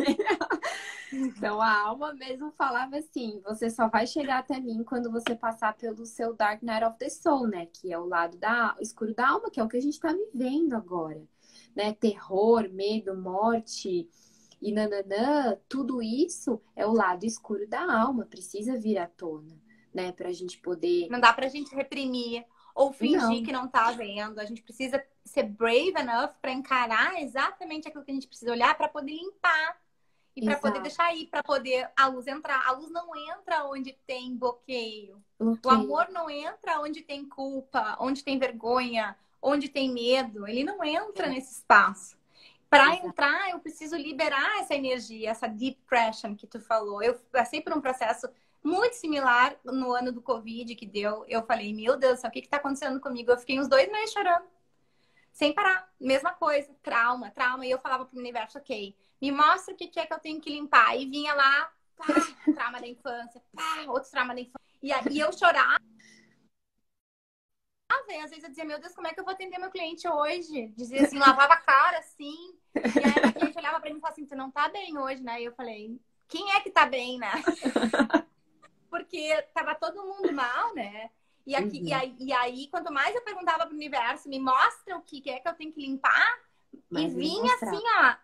[SPEAKER 2] Então a alma mesmo falava assim, você só vai chegar até mim quando você passar pelo seu Dark Night of the Soul, né? Que é o lado escuro da alma, que é o que a gente tá vivendo agora, né? Terror, medo, morte... E nananã, tudo isso é o lado escuro da alma, precisa vir à tona, né? Pra gente poder...
[SPEAKER 1] Não dá pra gente reprimir ou fingir que não tá vendo. A gente precisa ser brave enough pra encarar exatamente aquilo que a gente precisa olhar pra poder limpar. E pra poder deixar ir, pra poder a luz entrar. A luz não entra onde tem bloqueio. O amor não entra onde tem culpa, onde tem vergonha, onde tem medo. Ele não entra nesse espaço. Para entrar, eu preciso liberar essa energia, essa depression que tu falou. Eu passei por um processo muito similar no ano do Covid que deu. Eu falei, meu Deus, o que está acontecendo comigo? Eu fiquei uns 2 meses chorando, sem parar. Mesma coisa, trauma. E eu falava pro universo, ok, me mostra o que é que eu tenho que limpar. E vinha lá, pá, trauma da infância, pá, outro trauma da infância. E eu chorava. E às vezes eu dizia, meu Deus, como é que eu vou atender meu cliente hoje? Dizia assim, lavava a cara, assim. E aí a cliente olhava pra mim e falava assim, tu não tá bem hoje, né? E eu falei, quem é que tá bem, né? Porque tava todo mundo mal, né? E aí, quanto mais eu perguntava pro universo, me mostra o que é que eu tenho que limpar. Mas e vinha assim, ó,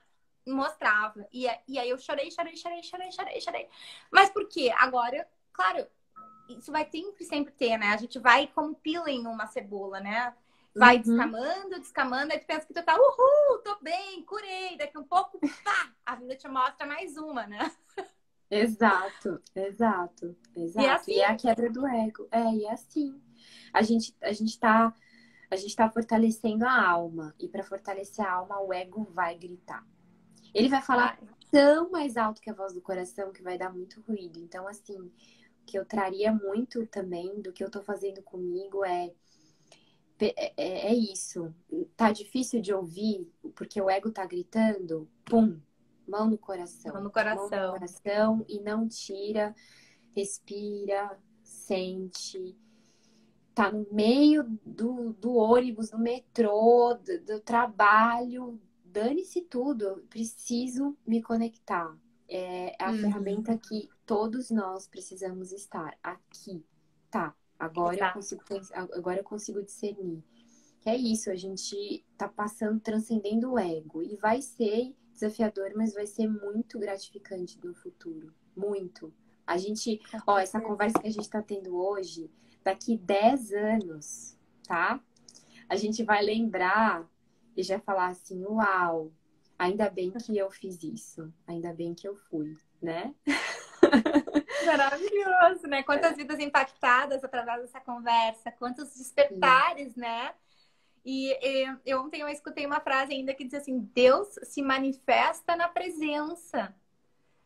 [SPEAKER 1] mostrava. E aí eu chorei. Mas por quê? Agora, claro, isso vai sempre ter, né? A gente vai como peeling uma cebola, né? Vai descamando, aí tu pensa que tu tá, uhul, tô bem, curei. Daqui um pouco, pá, a vida te mostra mais uma, né?
[SPEAKER 2] Exato.
[SPEAKER 1] E é assim.
[SPEAKER 2] E é a quebra do ego. E é assim. A gente tá fortalecendo a alma. E para fortalecer a alma, o ego vai gritar. Ele vai falar tão mais alto que a voz do coração que vai dar muito ruído. Então, assim, o que eu traria muito também do que eu tô fazendo comigo é É isso. Tá difícil de ouvir, porque o ego tá gritando, pum, mão no
[SPEAKER 1] Mão
[SPEAKER 2] coração.
[SPEAKER 1] no
[SPEAKER 2] Mão no
[SPEAKER 1] coração.
[SPEAKER 2] coração e não tira, respira, sente. Tá no meio do ônibus, do metrô, do trabalho, dane-se tudo, eu preciso me conectar. É a
[SPEAKER 1] Uhum.
[SPEAKER 2] ferramenta que todos nós precisamos estar aqui. Tá,
[SPEAKER 1] Exato.
[SPEAKER 2] agora eu consigo discernir. Que é isso, a gente tá passando, transcendendo o ego. E vai ser desafiador, mas vai ser muito gratificante no futuro. Muito. A gente,
[SPEAKER 1] Com
[SPEAKER 2] ó, essa
[SPEAKER 1] certeza.
[SPEAKER 2] conversa que a gente tá tendo hoje, daqui 10 anos, tá? A gente vai lembrar e já falar assim, uau, ainda bem que eu fiz isso. Ainda bem que eu fui, né?
[SPEAKER 1] Maravilhoso, né? Quantas vidas impactadas através dessa conversa, quantos
[SPEAKER 2] Sim.
[SPEAKER 1] despertares, né? Ontem eu escutei uma frase ainda que diz assim: Deus se manifesta na presença.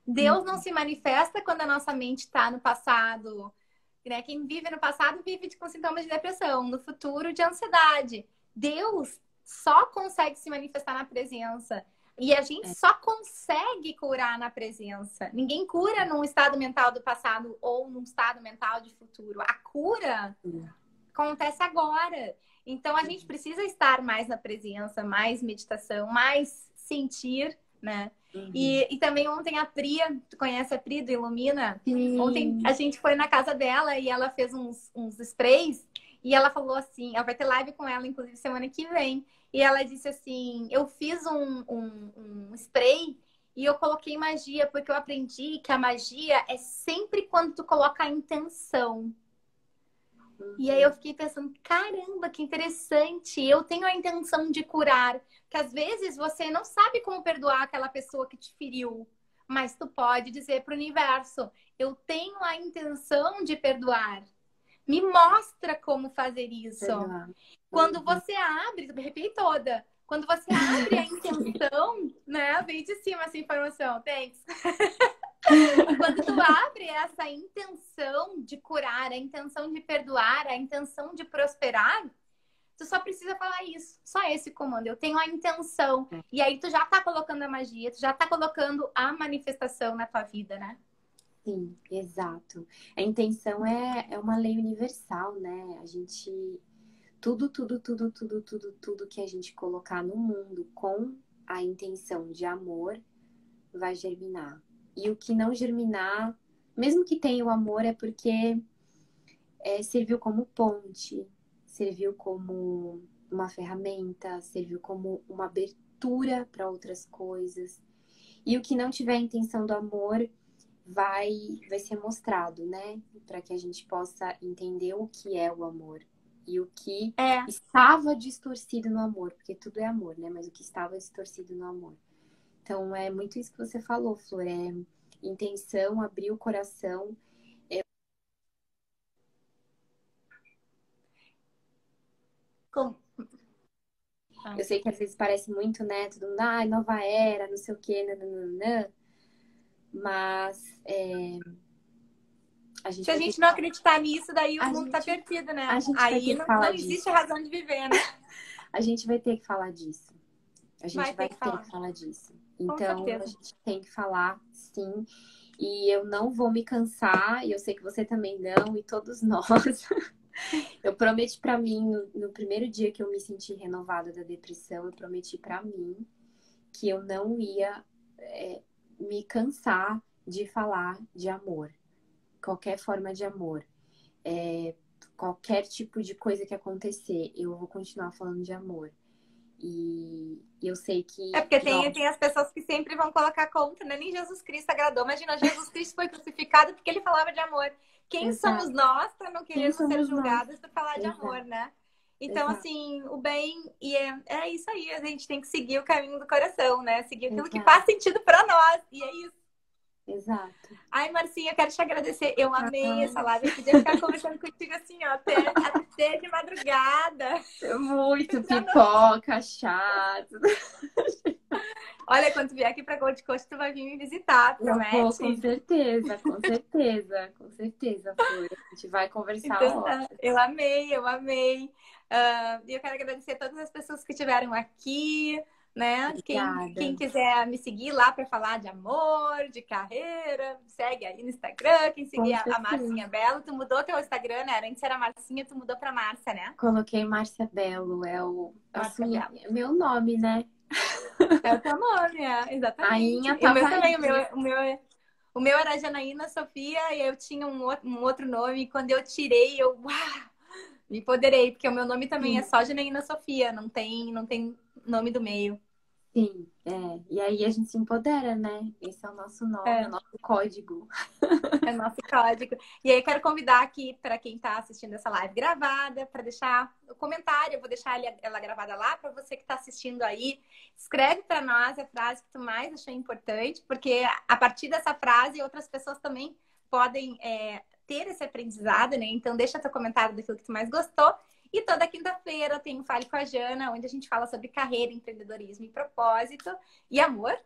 [SPEAKER 1] Deus não se manifesta quando a nossa mente está no passado, né? Quem vive no passado vive com sintomas de depressão, no futuro de ansiedade. Deus só consegue se manifestar na presença. E a gente
[SPEAKER 2] É,
[SPEAKER 1] só consegue curar na presença. Ninguém cura num estado mental do passado ou num estado mental de futuro. A cura acontece agora. Então a gente precisa estar mais na presença, mais meditação, mais sentir, né?
[SPEAKER 2] uhum.
[SPEAKER 1] E também ontem a Pri, tu conhece a Pri do Ilumina? Ontem
[SPEAKER 2] Sim.
[SPEAKER 1] a gente foi na casa dela e ela fez uns sprays e ela falou assim, ela vai ter live com ela, inclusive, semana que vem. E ela disse assim, eu fiz um spray e eu coloquei magia, porque eu aprendi que a magia é sempre quando tu coloca a intenção. E aí eu
[SPEAKER 2] Uhum.
[SPEAKER 1] fiquei pensando, caramba, que interessante. Eu tenho a intenção de curar. Que às vezes você não sabe como perdoar aquela pessoa que te feriu, mas tu pode dizer para o universo, eu tenho a intenção de perdoar. Me mostra como fazer isso.
[SPEAKER 2] Perdoar.
[SPEAKER 1] Quando
[SPEAKER 2] Uhum.
[SPEAKER 1] você abre, me arrepiei toda. Quando você abre a intenção, né? Veio de cima essa informação. Thanks. Quando tu abre essa intenção de curar, a intenção de perdoar, a intenção de prosperar, tu só precisa falar isso. Só esse comando. Eu tenho a intenção. E aí tu já tá colocando a magia, tu já tá colocando a manifestação na tua vida, né?
[SPEAKER 2] Sim, exato. A intenção é uma lei universal, né? A gente. Tudo que a gente colocar no mundo com a intenção de amor vai germinar. E o que não germinar, mesmo que tenha o amor, é porque serviu como ponte, serviu como uma ferramenta, serviu como uma abertura para outras coisas. E o que não tiver a intenção do amor vai ser mostrado, né? Para que a gente possa entender o que é o amor e o que
[SPEAKER 1] É.
[SPEAKER 2] estava distorcido no amor, porque tudo é amor, né? Mas o que estava distorcido no amor. Então é muito isso que você falou, Flor, é intenção, abrir o coração.
[SPEAKER 1] Com... Ah.
[SPEAKER 2] Eu sei que às vezes parece muito, né? Todo mundo, ai, nova era, não sei o quê, nananã, mas a gente
[SPEAKER 1] Se a
[SPEAKER 2] vai ter
[SPEAKER 1] gente
[SPEAKER 2] que,
[SPEAKER 1] não acreditar nisso, daí o
[SPEAKER 2] a
[SPEAKER 1] mundo tá
[SPEAKER 2] gente,
[SPEAKER 1] perdido, né?
[SPEAKER 2] a gente vai
[SPEAKER 1] Aí
[SPEAKER 2] ter que
[SPEAKER 1] não
[SPEAKER 2] falar
[SPEAKER 1] existe
[SPEAKER 2] disso.
[SPEAKER 1] razão de viver, né?
[SPEAKER 2] A gente vai ter que falar disso. A
[SPEAKER 1] Vai
[SPEAKER 2] gente
[SPEAKER 1] ter
[SPEAKER 2] vai
[SPEAKER 1] que
[SPEAKER 2] ter
[SPEAKER 1] falar.
[SPEAKER 2] que falar disso.
[SPEAKER 1] Com
[SPEAKER 2] Então, a
[SPEAKER 1] certeza.
[SPEAKER 2] gente tem que falar, sim. E eu não vou me cansar, e eu sei que você também não, e todos nós. Eu prometi pra mim, no primeiro dia que eu me senti renovada da depressão, eu prometi pra mim que eu não ia me cansar de falar de amor. Qualquer forma de amor. Qualquer tipo de coisa que acontecer, eu vou continuar falando de amor. E eu sei
[SPEAKER 1] É porque
[SPEAKER 2] que ó,
[SPEAKER 1] tem as pessoas que sempre vão colocar contra, né? Nem Jesus Cristo agradou. Imagina, Jesus Cristo foi crucificado porque ele falava de amor. Quem somos
[SPEAKER 2] exato.
[SPEAKER 1] nós para não
[SPEAKER 2] Quem
[SPEAKER 1] querermos ser
[SPEAKER 2] somos nós?
[SPEAKER 1] julgados por falar de
[SPEAKER 2] Exato,
[SPEAKER 1] amor, né? Então,
[SPEAKER 2] exato,
[SPEAKER 1] assim, o bem, e é isso aí, a gente tem que seguir o caminho do coração, né? Seguir aquilo que
[SPEAKER 2] exato,
[SPEAKER 1] faz sentido para nós, e é isso.
[SPEAKER 2] exato.
[SPEAKER 1] Ai, Marcinha, quero te agradecer. Eu amei essa
[SPEAKER 2] Ai,
[SPEAKER 1] live. Eu podia ficar conversando contigo assim, ó, até de madrugada.
[SPEAKER 2] muito
[SPEAKER 1] Já não-
[SPEAKER 2] pipoca, chato.
[SPEAKER 1] Olha, quando tu vier aqui pra Gold Coast, tu vai vir me visitar,
[SPEAKER 2] Eu
[SPEAKER 1] promete?
[SPEAKER 2] vou, com certeza, com certeza, com certeza, Flor. A gente vai conversar
[SPEAKER 1] Então tá,
[SPEAKER 2] horas.
[SPEAKER 1] eu amei, eu amei. E eu quero agradecer a todas as pessoas que estiveram aqui, né? Quem
[SPEAKER 2] Obrigada.
[SPEAKER 1] quiser me seguir lá para falar de amor, de carreira, segue aí no Instagram. Quem seguir
[SPEAKER 2] Com
[SPEAKER 1] a
[SPEAKER 2] certeza.
[SPEAKER 1] Marcinha Belo, tu mudou teu Instagram, né? Antes era Marcinha, tu mudou para Márcia, né?
[SPEAKER 2] Coloquei Márcia Belo,
[SPEAKER 1] Márcia Belo.
[SPEAKER 2] é meu nome, né?
[SPEAKER 1] É o teu nome,
[SPEAKER 2] A
[SPEAKER 1] exatamente.
[SPEAKER 2] Inha
[SPEAKER 1] E o meu
[SPEAKER 2] tava
[SPEAKER 1] também,
[SPEAKER 2] aí.
[SPEAKER 1] o meu era Janaína Sofia e eu tinha um outro nome. E quando eu tirei, eu me empoderei, porque o meu nome também é
[SPEAKER 2] Sim,
[SPEAKER 1] só Janaína Sofia, não tem nome do meio.
[SPEAKER 2] sim, é. E aí a gente se empodera, né? Esse é o nosso nome, é o
[SPEAKER 1] É,
[SPEAKER 2] nosso código.
[SPEAKER 1] é nosso código. E aí eu quero convidar aqui para quem está assistindo essa live gravada, para deixar o comentário, eu vou deixar ela gravada lá para você que está assistindo aí. Escreve para nós a frase que tu mais achou importante, porque a partir dessa frase outras pessoas também podem ter esse aprendizado, né? Então deixa teu comentário daquilo que tu mais gostou. E toda quinta-feira tem o Fale com a Jana, onde a gente fala sobre carreira, empreendedorismo e propósito e amor.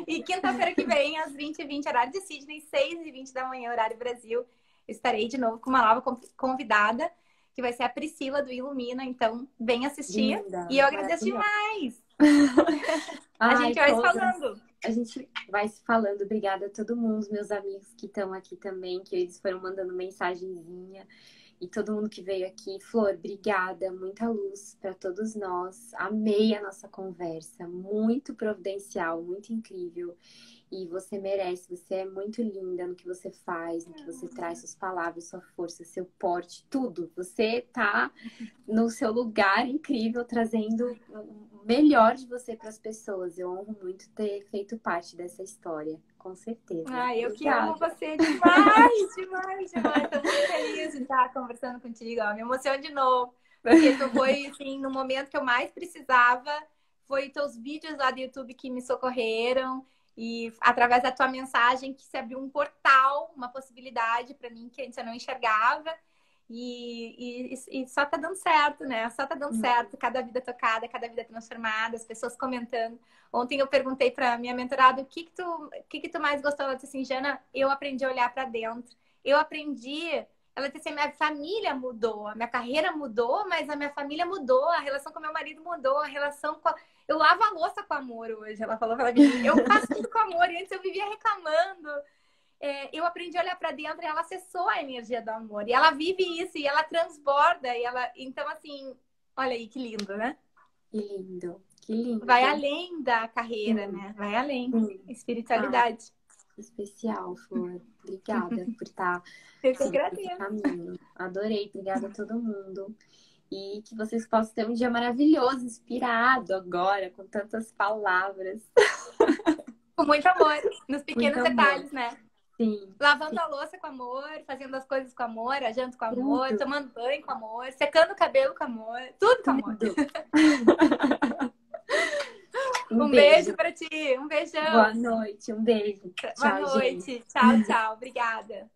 [SPEAKER 1] E quinta-feira que vem, às 20h20, horário de Sydney, 6h20 da manhã, horário Brasil, estarei de novo com uma nova convidada, que vai ser a Priscila do Ilumina. Então, vem assistir.
[SPEAKER 2] Linda,
[SPEAKER 1] E eu agradeço
[SPEAKER 2] maravilhosa.
[SPEAKER 1] demais. A
[SPEAKER 2] Ai,
[SPEAKER 1] gente vai se
[SPEAKER 2] todas.
[SPEAKER 1] falando.
[SPEAKER 2] A gente vai se falando. Obrigada a todo mundo, os meus amigos que estão aqui também, que eles foram mandando mensagenzinha. E todo mundo que veio aqui. Flor, obrigada. Muita luz para todos nós. Amei a nossa conversa. Muito providencial, muito incrível. E você merece. Você é muito linda no que você faz, no que você traz, suas palavras, sua força, seu porte, tudo. Você tá no seu lugar incrível, trazendo o melhor de você para as pessoas. Eu honro muito ter feito parte dessa história, com certeza.
[SPEAKER 1] Ai, eu que amo
[SPEAKER 2] Obrigada.
[SPEAKER 1] você demais, demais, demais. Tô muito feliz de estar conversando contigo. Ó. Me emociono de novo. Porque tu foi, assim, no momento que eu mais precisava. Foi teus vídeos lá do YouTube que me socorreram. E através da tua mensagem que se abriu um portal, uma possibilidade para mim que antes eu não enxergava. E só tá dando certo, né? Só tá dando certo. Cada vida tocada, cada vida transformada, as pessoas comentando. Ontem eu perguntei para minha mentorada o que tu mais gostou. Ela disse assim, Jana, eu aprendi a olhar para dentro. Eu aprendi. Ela disse assim, minha família mudou, a minha carreira mudou, mas a minha família mudou, a relação com meu marido mudou, a relação com. Eu lavo a louça com amor hoje. Ela falou para mim, eu faço tudo com amor. E antes eu vivia reclamando. Eu aprendi a olhar para dentro e ela acessou a energia do amor. E ela vive isso, e ela transborda. Então, assim, olha aí que lindo, né?
[SPEAKER 2] Que lindo, que lindo.
[SPEAKER 1] Vai além da carreira,
[SPEAKER 2] Sim.
[SPEAKER 1] né? Vai além.
[SPEAKER 2] Sim.
[SPEAKER 1] Espiritualidade.
[SPEAKER 2] Especial, Flor. Obrigada por estar
[SPEAKER 1] Eu que
[SPEAKER 2] seguindo esse
[SPEAKER 1] agradeço.
[SPEAKER 2] caminho. Adorei, obrigada a todo mundo. E que vocês possam ter um dia maravilhoso, inspirado agora, com tantas palavras.
[SPEAKER 1] Com muito amor, nos pequenos
[SPEAKER 2] Muito amor.
[SPEAKER 1] detalhes, né?
[SPEAKER 2] Sim.
[SPEAKER 1] Lavando a louça com amor, fazendo as coisas com amor, a janta com amor,
[SPEAKER 2] Tudo.
[SPEAKER 1] tomando banho com amor, secando o cabelo com amor, tudo com amor. Um beijo pra ti, um beijão.
[SPEAKER 2] Boa noite, um beijo.
[SPEAKER 1] Boa
[SPEAKER 2] Tchau,
[SPEAKER 1] noite.
[SPEAKER 2] gente.
[SPEAKER 1] Tchau, tchau. Obrigada.